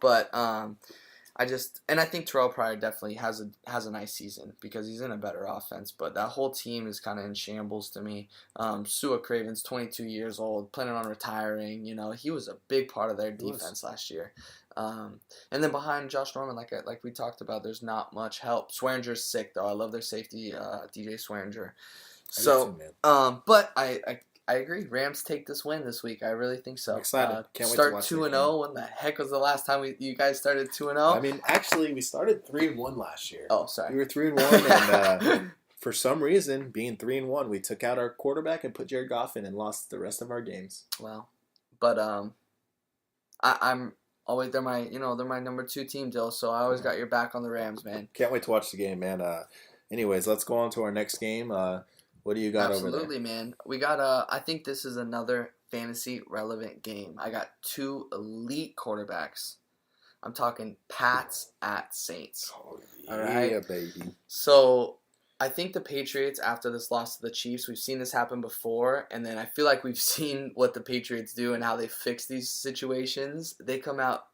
Speaker 3: but I think Terrell Pryor definitely has a nice season because he's in a better offense, but that whole team is kind of in shambles to me. Sua Craven's 22 years old, planning on retiring. He was a big part of their defense last year. And then behind Josh Norman, like we talked about, there's not much help. Swearinger's sick though. I love their safety, DJ Swearinger. So, but I agree. Rams take this win this week. I really think so.
Speaker 2: I'm excited. Can't wait
Speaker 3: to
Speaker 2: watch.
Speaker 3: Start 2-0. When the heck was the last time you guys started 2-0?
Speaker 2: I mean, actually, we started 3-1 last year.
Speaker 3: Oh, sorry.
Speaker 2: We were 3-1, and for some reason, being 3-1, we took out our quarterback and put Jared Goff in and lost the rest of our games.
Speaker 3: Well, but I'm always they're my number 2 team, Dill. So I always got your back on the Rams, man.
Speaker 2: Can't wait to watch the game, man. Anyways, let's go on to our next game. What do you got over there?
Speaker 3: Absolutely, man. We got I think this is another fantasy relevant game. I got 2 elite quarterbacks. I'm talking Pats at Saints.
Speaker 2: Oh, yeah,
Speaker 3: all right,
Speaker 2: baby.
Speaker 3: So I think the Patriots, after this loss to the Chiefs, we've seen this happen before, and then I feel like we've seen what the Patriots do and how they fix these situations. They come out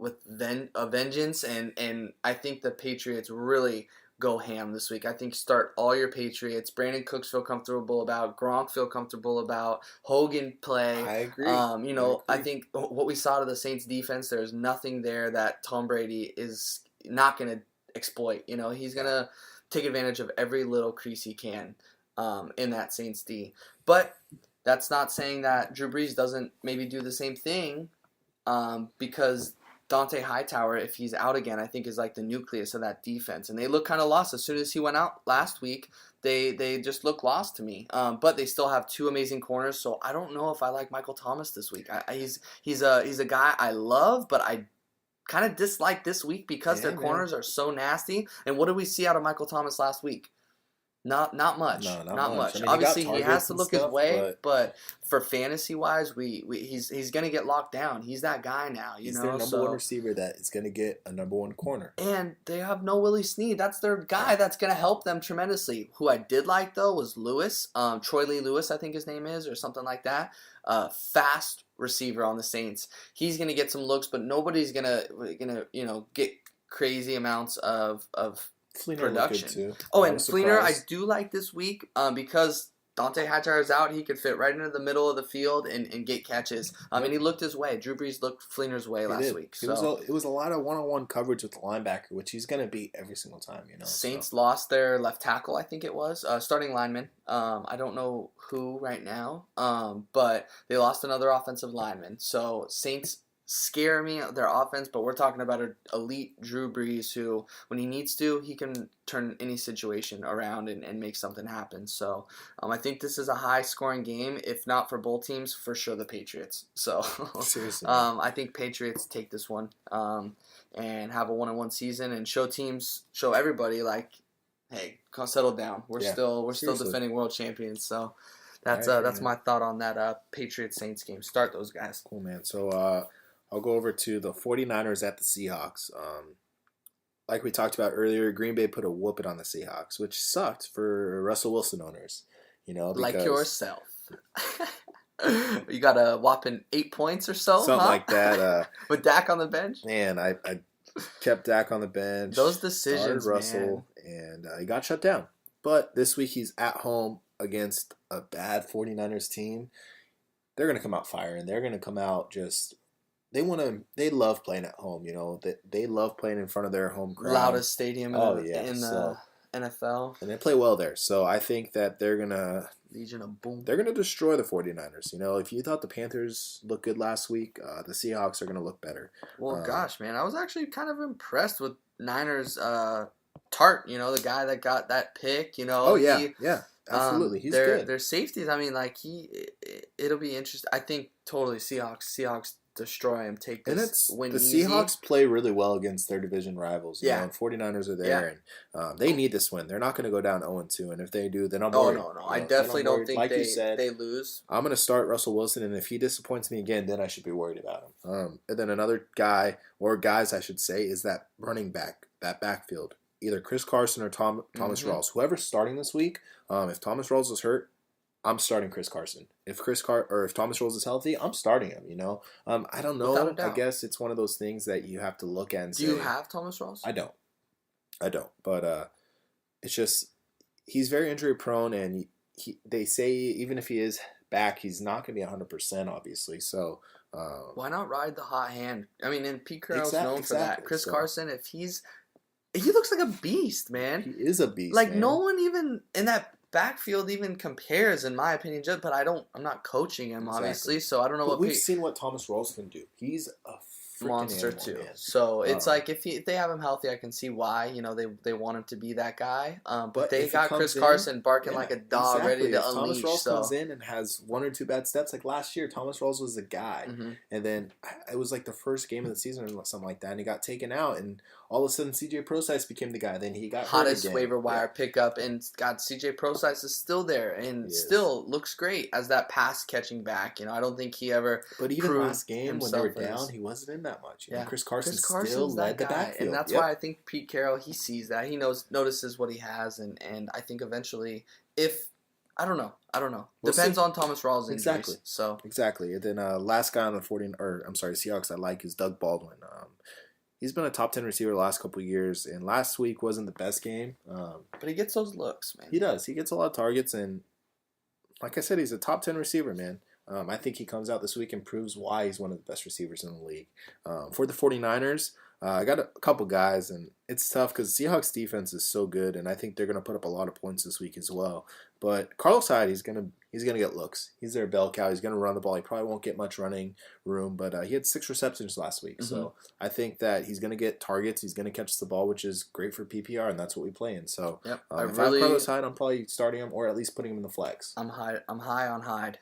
Speaker 3: a vengeance, and I think the Patriots really go ham this week. I think start all your Patriots. Brandon Cooks feel comfortable about. Gronk feel comfortable about. Hogan play.
Speaker 2: I agree.
Speaker 3: I think what we saw to the Saints defense, there's nothing there that Tom Brady is not going to exploit. He's going to take advantage of every little crease he can in that Saints D. But that's not saying that Drew Brees doesn't maybe do the same thing because Dante Hightower, if he's out again, I think is like the nucleus of that defense. And they look kind of lost. As soon as he went out last week, they just look lost to me. But they still have two amazing corners, so I don't know if I like Michael Thomas this week. He's a guy I love, but I kind of dislike this week because their corners are so nasty. And what did we see out of Michael Thomas last week? Not much.
Speaker 2: No,
Speaker 3: not much.
Speaker 2: I mean,
Speaker 3: Obviously, he has to look his way,
Speaker 2: but
Speaker 3: for fantasy wise, he's gonna get locked down. He's that guy now.
Speaker 2: He's their number one receiver that is gonna get a number one corner.
Speaker 3: And they have no Willie Snead. That's their guy. That's gonna help them tremendously. Who I did like though was Lewis, Troy Lee Lewis, I think his name is, or something like that. Fast receiver on the Saints. He's gonna get some looks, but nobody's gonna get crazy amounts of
Speaker 2: Fleener
Speaker 3: production.
Speaker 2: Too.
Speaker 3: Oh, and Fleener, I do like this week because Dante Hightower is out. He could fit right into the middle of the field and get catches. And he looked his way. Drew Brees looked Fleener's way last week. So
Speaker 2: it was a lot of one-on-one coverage with the linebacker, which he's going to beat every single time.
Speaker 3: Saints lost their left tackle, I think it was, starting lineman. I don't know who right now, but they lost another offensive lineman. So Saints scare me, their offense, but we're talking about an elite Drew Brees who, when he needs to, he can turn any situation around and make something happen. So I think this is a high-scoring game, if not for both teams, for sure the Patriots. So
Speaker 2: seriously,
Speaker 3: I think Patriots take this one and have a 1-1 season and show everybody like, hey, settle down. We're still defending world champions. So that's my thought on that Patriots Saints game. Start those guys.
Speaker 2: Cool, man. So I'll go over to the 49ers at the Seahawks. Like we talked about earlier, Green Bay put a whooping on the Seahawks, which sucked for Russell Wilson owners.
Speaker 3: Like yourself. You got a whopping 8 points or so,
Speaker 2: something like that.
Speaker 3: With Dak on the bench.
Speaker 2: Man, I kept Dak on the bench.
Speaker 3: Those decisions,
Speaker 2: Russell, and he got shut down. But this week he's at home against a bad 49ers team. They're going to come out firing. They're going to come out just. They love playing at home, They love playing in front of their home crowd.
Speaker 3: Loudest stadium in the NFL.
Speaker 2: And they play well there. So I think that they're going to
Speaker 3: Legion of Boom.
Speaker 2: They're going to destroy the 49ers. If you thought the Panthers looked good last week, the Seahawks are going to look better.
Speaker 3: Well, gosh, man, I was actually kind of impressed with Niners Tart, the guy that got that pick,
Speaker 2: Oh, yeah, absolutely. He's good.
Speaker 3: Their safeties, it'll be interesting. I think totally Seahawks destroy him, take this win easy.
Speaker 2: Seahawks play really well against their division rivals. And 49ers are there, and they need this win. They're not going to go down 0-2, and if they do, then I'm worried.
Speaker 3: Oh, no. I definitely don't think they lose.
Speaker 2: I'm going to start Russell Wilson, and if he disappoints me again, then I should be worried about him. And then another guy, or guys I should say, is that running back, that backfield. Either Chris Carson or Thomas Rawls. Whoever's starting this week, if Thomas Rawls is hurt, I'm starting Chris Carson. If if Thomas Rawls is healthy, I'm starting him. I don't know. I guess it's one of those things that you have to look at and say.
Speaker 3: Do you have Thomas Rawls?
Speaker 2: I don't. But it's just he's very injury prone, and they say even if he is back, he's not going to be 100%, obviously. So
Speaker 3: why not ride the hot hand? And Pete Carroll's known for that. Chris Carson, if he looks like a beast, man.
Speaker 2: He is a beast.
Speaker 3: Like no one even in that backfield even compares, in my opinion. But I'm not coaching him, obviously, so I don't know what
Speaker 2: we've seen what Thomas Rawls can do. He's a
Speaker 3: monster
Speaker 2: animal,
Speaker 3: too.
Speaker 2: Man.
Speaker 3: So it's like if they have him healthy, I can see why. They want him to be that guy. But they got Chris Carson barking like a dog, ready to unleash.
Speaker 2: Thomas Rawls comes in and has one or two bad steps. Like last year, Thomas Rawls was the guy, and then it was like the first game of the season or something like that, and he got taken out, and all of a sudden CJ Procise became the guy. Then he got
Speaker 3: hottest waiver wire pickup, and CJ Procise is still there and still looks great as that pass catching back. I don't think he ever.
Speaker 2: But even last game when they were down, he wasn't in that much. Chris Carson still led the backfield,
Speaker 3: and that's why I think Pete Carroll, he sees that, he notices what he has, and I think eventually, if I don't know.
Speaker 2: We'll
Speaker 3: Depends
Speaker 2: see.
Speaker 3: on Thomas Rawls' injuries.
Speaker 2: Exactly.
Speaker 3: So
Speaker 2: Exactly. And then last guy on the Seahawks I like is Doug Baldwin. He's been a top 10 receiver the last couple of years, and last week wasn't the best game.
Speaker 3: but he gets those looks, man.
Speaker 2: He does. He gets a lot of targets, and like I said, he's a top 10 receiver, man. I think he comes out this week and proves why he's one of the best receivers in the league. For the 49ers, I got a couple guys, and it's tough because Seahawks defense is so good, and I think they're going to put up a lot of points this week as well. But Carlos Hyde, he's gonna get looks. He's their bell cow. He's gonna run the ball. He probably won't get much running room, but he had 6 receptions last week, so I think that he's gonna get targets. He's gonna catch the ball, which is great for PPR, and that's what we play in. So
Speaker 3: yep,
Speaker 2: if I have Carlos Hyde, I'm probably starting him or at least putting him in the flex.
Speaker 3: I'm high on Hyde.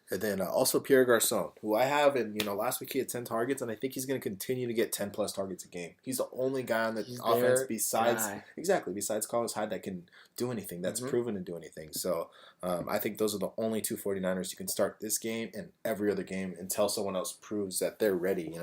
Speaker 2: And then also Pierre Garçon, who I have, and last week he had 10 targets, and I think he's going to continue to get 10 plus targets a game. He's the only guy on the offense besides Carlos Hyde that can do anything, that's proven to do anything. So I think those are the only two 49ers you can start this game and every other game until someone else proves that they're ready.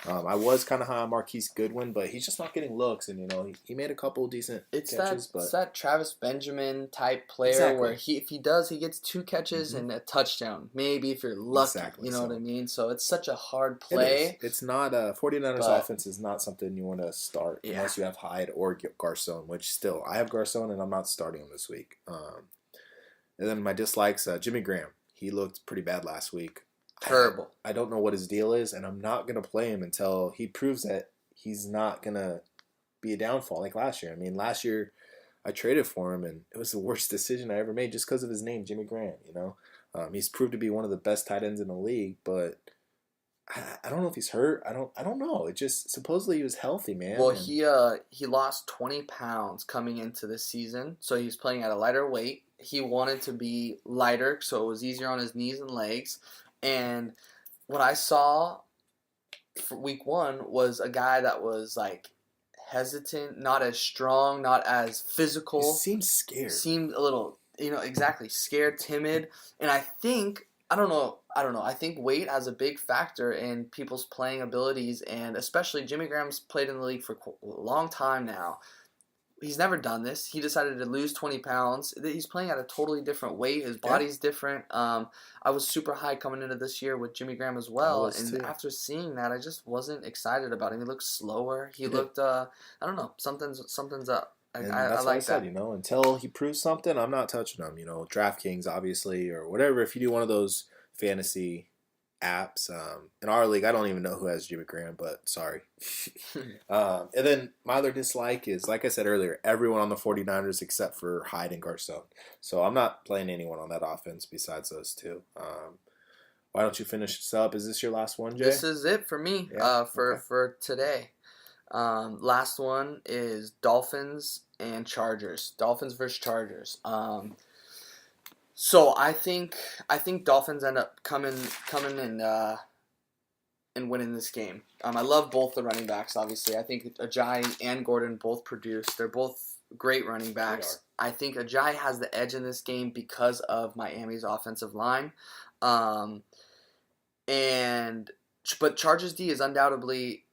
Speaker 2: I was kind of high on Marquise Goodwin, but he's just not getting looks, and he made a couple decent catches.
Speaker 3: It's that Travis Benjamin type player where if he gets 2 catches and a touchdown. Maybe if you're lucky, you know what I mean? So it's such a hard play.
Speaker 2: It's not 49ers offense is not something you want to start unless you have Hyde or Garçon, which still, I have Garçon and I'm not starting him this week. And then my dislikes, Jimmy Graham. He looked pretty bad last week.
Speaker 3: Terrible.
Speaker 2: I don't know what his deal is, and I'm not going to play him until he proves that he's not going to be a downfall like last year. I mean, last year I traded for him, and it was the worst decision I ever made just because of his name, Jimmy Graham, He's proved to be one of the best tight ends in the league, but I don't know if he's hurt. I don't know. It just supposedly he was healthy, man.
Speaker 3: Well, he lost 20 pounds coming into this season, so he's playing at a lighter weight. He wanted to be lighter, so it was easier on his knees and legs. And what I saw for week 1 was a guy that was like hesitant, not as strong, not as physical.
Speaker 2: He seemed scared.
Speaker 3: Seemed a little. Exactly. Scared, timid. And I don't know. I think weight has a big factor in people's playing abilities, and especially Jimmy Graham's played in the league for a long time now. He's never done this. He decided to lose 20 pounds. He's playing at a totally different weight. His body's different. I was super high coming into this year with Jimmy Graham as well. And after seeing that, I just wasn't excited about him. He looked slower. He looked, I don't know, something's up.
Speaker 2: And that's what I said, until he proves something, I'm not touching him. DraftKings, obviously, or whatever. If you do one of those fantasy apps, in our league, I don't even know who has Jimmy Graham, but sorry. And then my other dislike is, like I said earlier, everyone on the 49ers except for Hyde and Garçon. So I'm not playing anyone on that offense besides those two. Why don't you finish this up? Is this your last one, Jay?
Speaker 3: This is it for me for today. Last one is Dolphins and Chargers. Dolphins versus Chargers. So I think Dolphins end up coming and winning this game. I love both the running backs. Obviously, I think Ajayi and Gordon both produce. They're both great running backs. I think Ajayi has the edge in this game because of Miami's offensive line. But Chargers D is undoubtedly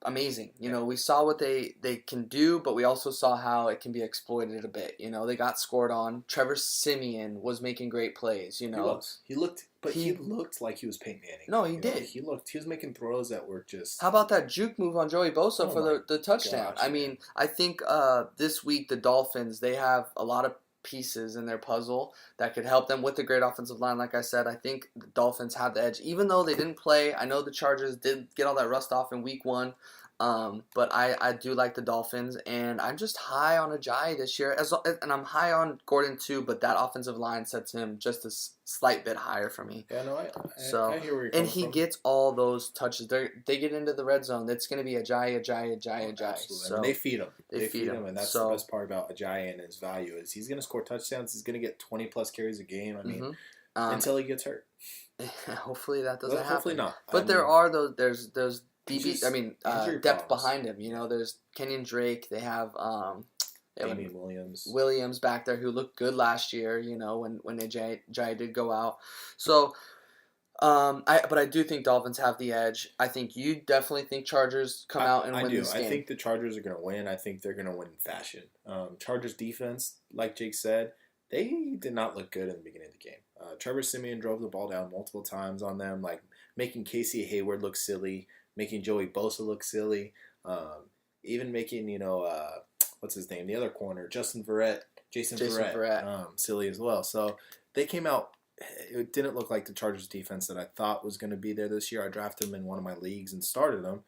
Speaker 3: amazing. We saw what they can do, but we also saw how it can be exploited a bit. They got scored on. Trevor Siemian was making great plays. He looked like he was Peyton Manning. No, he did. He was making throws that were just. How about that juke move on Joey Bosa for the touchdown? Gosh, I mean, I think this week the Dolphins, they have a lot of pieces in their puzzle that could help them with the great offensive line. Like I said, I think the Dolphins have the edge, even though they didn't play. I know the Chargers did get all that rust off in week 1, but I do like the Dolphins, and I'm just high on Ajayi this year, and I'm high on Gordon too, but that offensive line sets him just a slight bit higher for me. Yeah, no, I hear where you're coming from. Gets all those touches. They get into the red zone. It's going to be Ajayi.
Speaker 2: Absolutely. So they feed him. They feed him, and that's the best part about Ajayi and his value is he's going to score touchdowns. He's going to get 20 plus carries a game. I mean, until he gets hurt.
Speaker 3: Hopefully that doesn't happen. Hopefully not. But there's DB. Depth behind him. There's Kenyon Drake. They have Damian Williams back there who looked good last year. When Jai did go out. So, but I do think Dolphins have the edge. I think you definitely think Chargers come out and win this game.
Speaker 2: I think the Chargers are going to win. I think they're going to win in fashion. Chargers defense, like Jake said, they did not look good in the beginning of the game. Trevor Siemian drove the ball down multiple times on them, like making Casey Hayward look silly, making Joey Bosa look silly, even making, what's his name, the other corner, Jason Verrett, silly as well. So they came out. It didn't look like the Chargers defense that I thought was going to be there this year. I drafted him in one of my leagues and started him.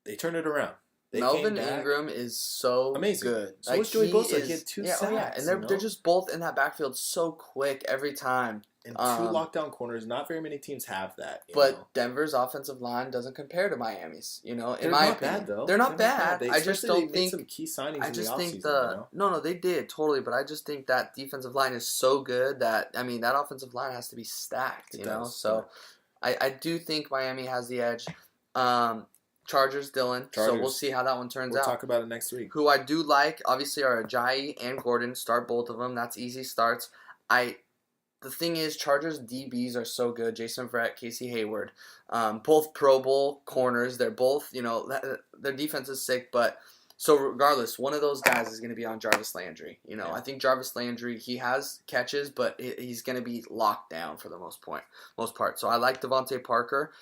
Speaker 2: They turned it around.
Speaker 3: Melvin Ingram is so
Speaker 2: amazing.
Speaker 3: Good.
Speaker 2: So was Joey Bosa. He had 2 sacks.
Speaker 3: Oh yeah, and they're just both in that backfield so quick every time.
Speaker 2: And 2 lockdown corners. Not very many teams have that.
Speaker 3: But Denver's offensive line doesn't compare to Miami's. In
Speaker 2: they're
Speaker 3: my
Speaker 2: not
Speaker 3: opinion,
Speaker 2: bad though.
Speaker 3: They're not bad. I just don't think
Speaker 2: some key signings.
Speaker 3: I just think
Speaker 2: no,
Speaker 3: they did totally. But I just think that defensive line is so good that that offensive line has to be stacked. You know, so I do think Miami has the edge. Chargers, Dylan. So we'll see how that one turns out.
Speaker 2: We'll talk about it next week.
Speaker 3: Who I do like, obviously, are Ajayi and Gordon. Start both of them. That's easy starts. The thing is, Chargers DBs are so good. Jason Verrett, Casey Hayward, both Pro Bowl corners. They're both, their defense is sick. But so regardless, one of those guys is going to be on Jarvis Landry. I think Jarvis Landry, he has catches, but he's going to be locked down for the most part. So I like Devontae Parker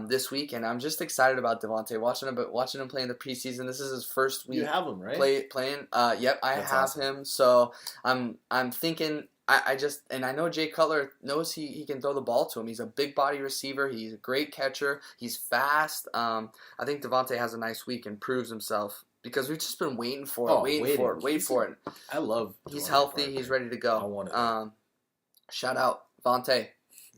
Speaker 3: this week, and I'm just excited about Devontae. Watching him play in the preseason. This is his first week.
Speaker 2: You have him, right?
Speaker 3: Playing. Yep, I have
Speaker 2: awesome.
Speaker 3: him. So I'm thinking. And I know Jay Cutler knows he can throw the ball to him. He's a big body receiver. He's a great catcher. He's fast. I think Devontae has a nice week and proves himself because we've just been waiting for it. Wait for it.
Speaker 2: I love.
Speaker 3: He's healthy. Parker. He's ready to go.
Speaker 2: I want it.
Speaker 3: Shout out Devontae,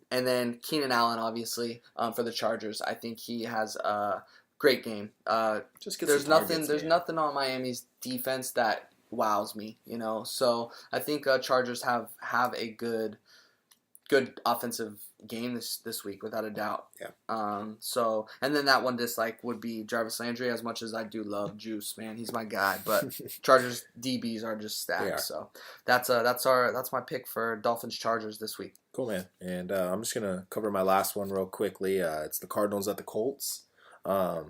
Speaker 3: and then Keenan Allen, obviously for the Chargers. I think he has a great game. There's nothing on Miami's defense that wows me, So I think Chargers have a good offensive game this week without a doubt.
Speaker 2: Yeah.
Speaker 3: And then that one dislike would be Jarvis Landry. As much as I do love Juice, man, he's my guy. But Chargers DBs are just stacked. So that's my pick for Dolphins Chargers this week.
Speaker 2: Cool, man. And I'm just gonna cover my last one real quickly. It's the Cardinals at the Colts. I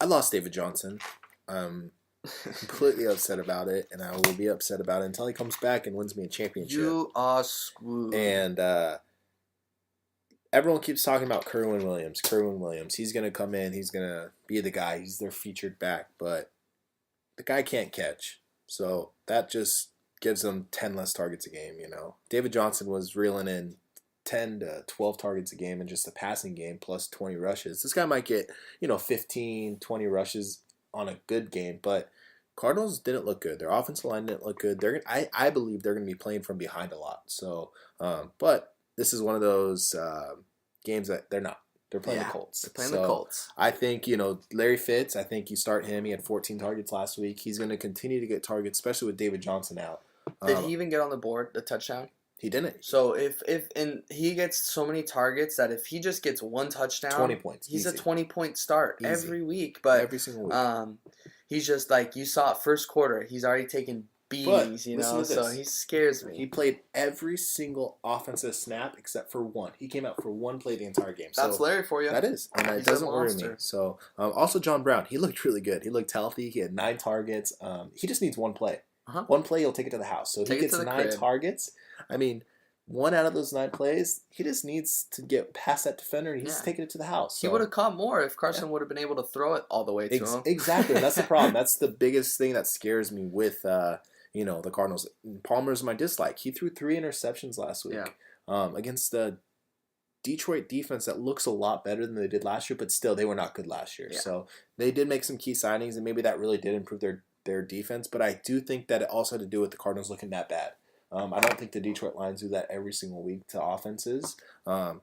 Speaker 2: lost David Johnson. I'm completely upset about it, and I will be upset about it until he comes back and wins me a championship.
Speaker 3: You are screwed.
Speaker 2: And everyone keeps talking about Kerwin Williams. He's going to come in. He's going to be the guy. He's their featured back. But the guy can't catch. So that just gives them 10 less targets a game, David Johnson was reeling in 10 to 12 targets a game in just the passing game plus 20 rushes. This guy might get, 15, 20 rushes on a good game, but Cardinals didn't look good. Their offensive line didn't look good. I believe they're going to be playing from behind a lot. So, but this is one of those games that they're not. They're playing the Colts.
Speaker 3: They're playing the Colts.
Speaker 2: I think, Larry Fitz, I think you start him. He had 14 targets last week. He's going to continue to get targets, especially with David Johnson out.
Speaker 3: Did he even get on the board, the touchdown?
Speaker 2: He didn't.
Speaker 3: So if he gets so many targets that if he just gets one touchdown,
Speaker 2: 20 points.
Speaker 3: He's
Speaker 2: easy.
Speaker 3: a 20-point start
Speaker 2: Easy.
Speaker 3: Every week. But
Speaker 2: every single week.
Speaker 3: He's just like you saw it first quarter. He's already taken beatings, so he scares me.
Speaker 2: He played every single offensive snap except for one. He came out for one play the entire game.
Speaker 3: That's Larry for you.
Speaker 2: That is, and it doesn't worry me. So also John Brown, he looked really good. He looked healthy. He had 9 targets. He just needs one play. One play, he'll take it to the house. So if he gets 9 targets, one out of those 9 plays, he just needs to get past that defender and he's taking it to the house. So.
Speaker 3: He would have caught more if Carson would have been able to throw it all the way to him.
Speaker 2: Exactly. That's the problem. That's the biggest thing that scares me with the Cardinals. Palmer's my dislike. He threw 3 interceptions last week against the Detroit defense that looks a lot better than they did last year, but still they were not good last year. Yeah. So they did make some key signings and maybe that really did improve their defense, but I do think that it also had to do with the Cardinals looking that bad. I don't think the Detroit Lions do that every single week to offenses.
Speaker 3: Well,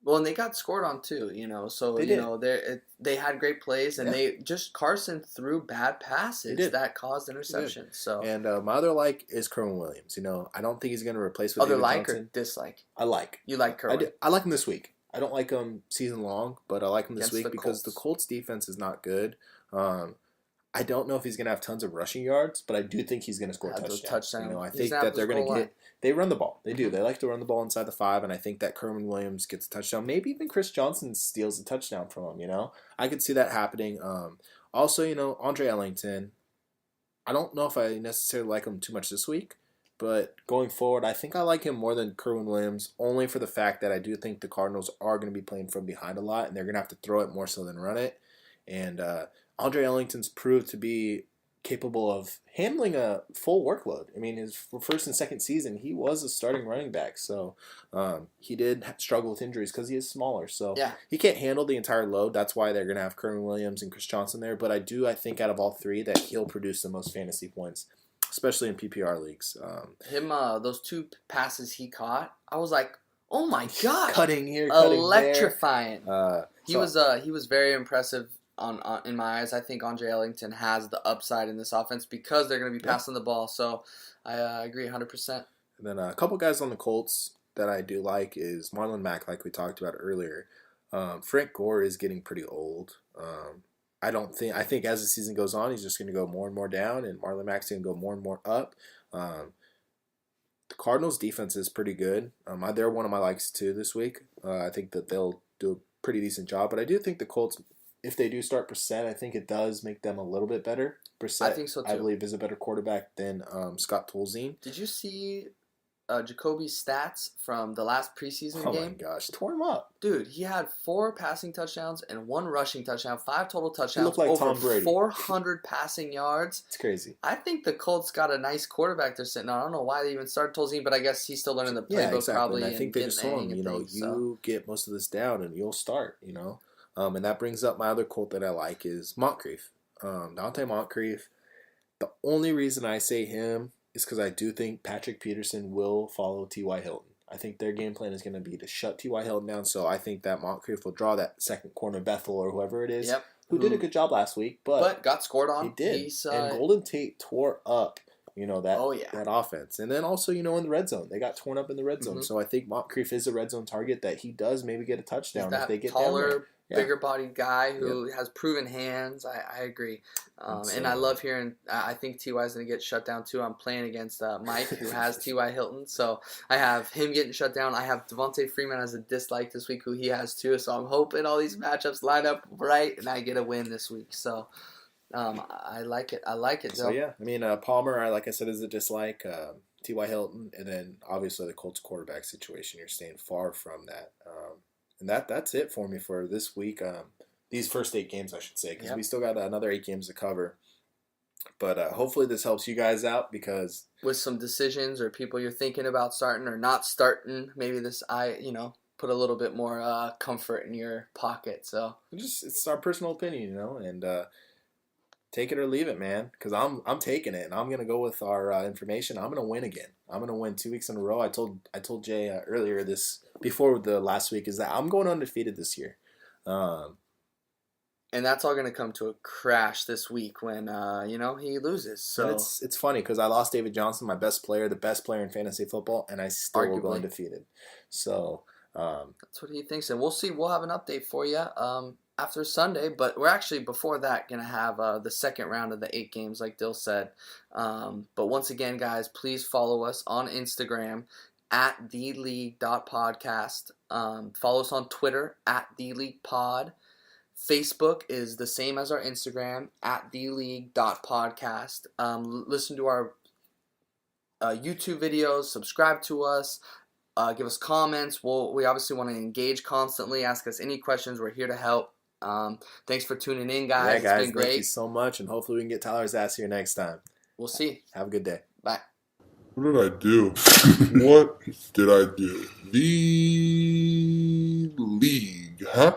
Speaker 3: and they got scored on too, So they had great plays, and they just Carson threw bad passes that caused interceptions. So
Speaker 2: my other like is Kerwin Williams. I don't think he's going to replace with
Speaker 3: other
Speaker 2: David
Speaker 3: like
Speaker 2: Johnson.
Speaker 3: or dislike.
Speaker 2: I like.
Speaker 3: You like Kerwin?
Speaker 2: I like him this week. I don't like him season long, but I like him this week because
Speaker 3: Colts.
Speaker 2: the Colts defense is not good. I don't know if he's going to have tons of rushing yards, but I do think he's going to score touchdowns. I think that they're going to get – they run the ball. They do. They like to run the ball inside the 5, and I think that Kerwin Williams gets a touchdown. Maybe even Chris Johnson steals a touchdown from him, I could see that happening. Also, Andre Ellington, I don't know if I necessarily like him too much this week, but going forward, I think I like him more than Kerwin Williams, only for the fact that I do think the Cardinals are going to be playing from behind a lot, and they're going to have to throw it more so than run it. And Andre Ellington's proved to be capable of handling a full workload. I mean, his first and second season, he was a starting running back. So he did struggle with injuries because he is smaller. So
Speaker 3: Yeah.
Speaker 2: he can't handle the entire load. That's why they're going to have Kerwin Williams and Chris Johnson there. But I think out of all three that he'll produce the most fantasy points, especially in PPR leagues.
Speaker 3: Those 2 passes he caught, I was like, oh my god,
Speaker 2: Cutting here, cutting
Speaker 3: electrifying.
Speaker 2: there.
Speaker 3: He was very impressive in my eyes. I think Andre Ellington has the upside in this offense because they're going to be passing the ball. So I agree 100%.
Speaker 2: And then a couple guys on the Colts that I do like is Marlon Mack, like we talked about earlier. Frank Gore is getting pretty old. I think as the season goes on, he's just going to go more and more down, and Marlon Mack's going to go more and more up. The Cardinals' defense is pretty good. They're one of my likes too this week. I think that they'll do a pretty decent job, but I do think the Colts, if they do start Brissett, I think it does make them a little bit better. Brissett,
Speaker 3: I think so too.
Speaker 2: I believe, is a better quarterback than Scott Tolzien.
Speaker 3: Did you see Jacoby's stats from the last preseason game?
Speaker 2: Oh my gosh, tore him up.
Speaker 3: Dude, he had 4 passing touchdowns and 1 rushing touchdown, 5 total touchdowns,
Speaker 2: He looked like
Speaker 3: over
Speaker 2: Tom Brady.
Speaker 3: 400 passing yards.
Speaker 2: It's crazy.
Speaker 3: I think the Colts got a nice quarterback they're sitting on. I don't know why they even started Tolzien, but I guess he's still learning the playbook probably.
Speaker 2: And I think they just told him, you get most of this down and you'll start, And that brings up my other Colt that I like is Moncrief. Dante Moncrief. The only reason I say him is because I do think Patrick Peterson will follow T.Y. Hilton. I think their game plan is going to be to shut T.Y. Hilton down, so I think that Moncrief will draw that second corner, Bethel or whoever it is, who did a good job last week. But
Speaker 3: got scored on.
Speaker 2: He did. And Golden Tate tore up, that offense. And then also, in the red zone. They got torn up in the red zone. So I think Moncrief is a red zone target that he does maybe get a touchdown if they get
Speaker 3: taller,
Speaker 2: down there.
Speaker 3: bigger bodied guy who has proven hands. I agree. And I love hearing, I think T.Y. is going to get shut down too. I'm playing against Mike who has T.Y. Hilton. So I have him getting shut down. I have Devontae Freeman as a dislike this week who he has too. So I'm hoping all these matchups line up right and I get a win this week. So I like it.
Speaker 2: So yeah, Palmer, like I said, is a dislike. T.Y. Hilton, and then obviously the Colts quarterback situation. You're staying far from that. And that's it for me for this week. These first 8 games, I should say, because we still got another 8 games to cover. But hopefully this helps you guys out because
Speaker 3: with some decisions or people you're thinking about starting or not starting, maybe put a little bit more comfort in your pocket. So
Speaker 2: it's our personal opinion, and take it or leave it, man. Because I'm taking it, and I'm gonna go with our information. I'm gonna win again. I'm gonna win 2 weeks in a row. I told Jay earlier before the last week is that I'm going undefeated this year.
Speaker 3: And that's all going to come to a crash this week when he loses. So
Speaker 2: it's funny because I lost David Johnson, my best player, the best player in fantasy football, and I still will go undefeated. So
Speaker 3: that's what he thinks, and we'll see. We'll have an update for you after Sunday, but we're actually before that going to have the second round of the 8 games, like Dill said. But once again, guys, please follow us on Instagram at theleague.podcast. Follow us on Twitter at theleaguepod. Facebook is the same as our Instagram at theleague.podcast. Listen to our YouTube videos, subscribe to us, give us comments. We obviously want to engage constantly. Ask us any questions. We're here to help. Thanks for tuning in, guys.
Speaker 2: Yeah, guys,
Speaker 3: it's been great.
Speaker 2: Thank you so much, and hopefully we can get Tyler's ass here next time.
Speaker 3: We'll see.
Speaker 2: Have a good day.
Speaker 3: Bye.
Speaker 1: What did I do? What did I do? The league, huh?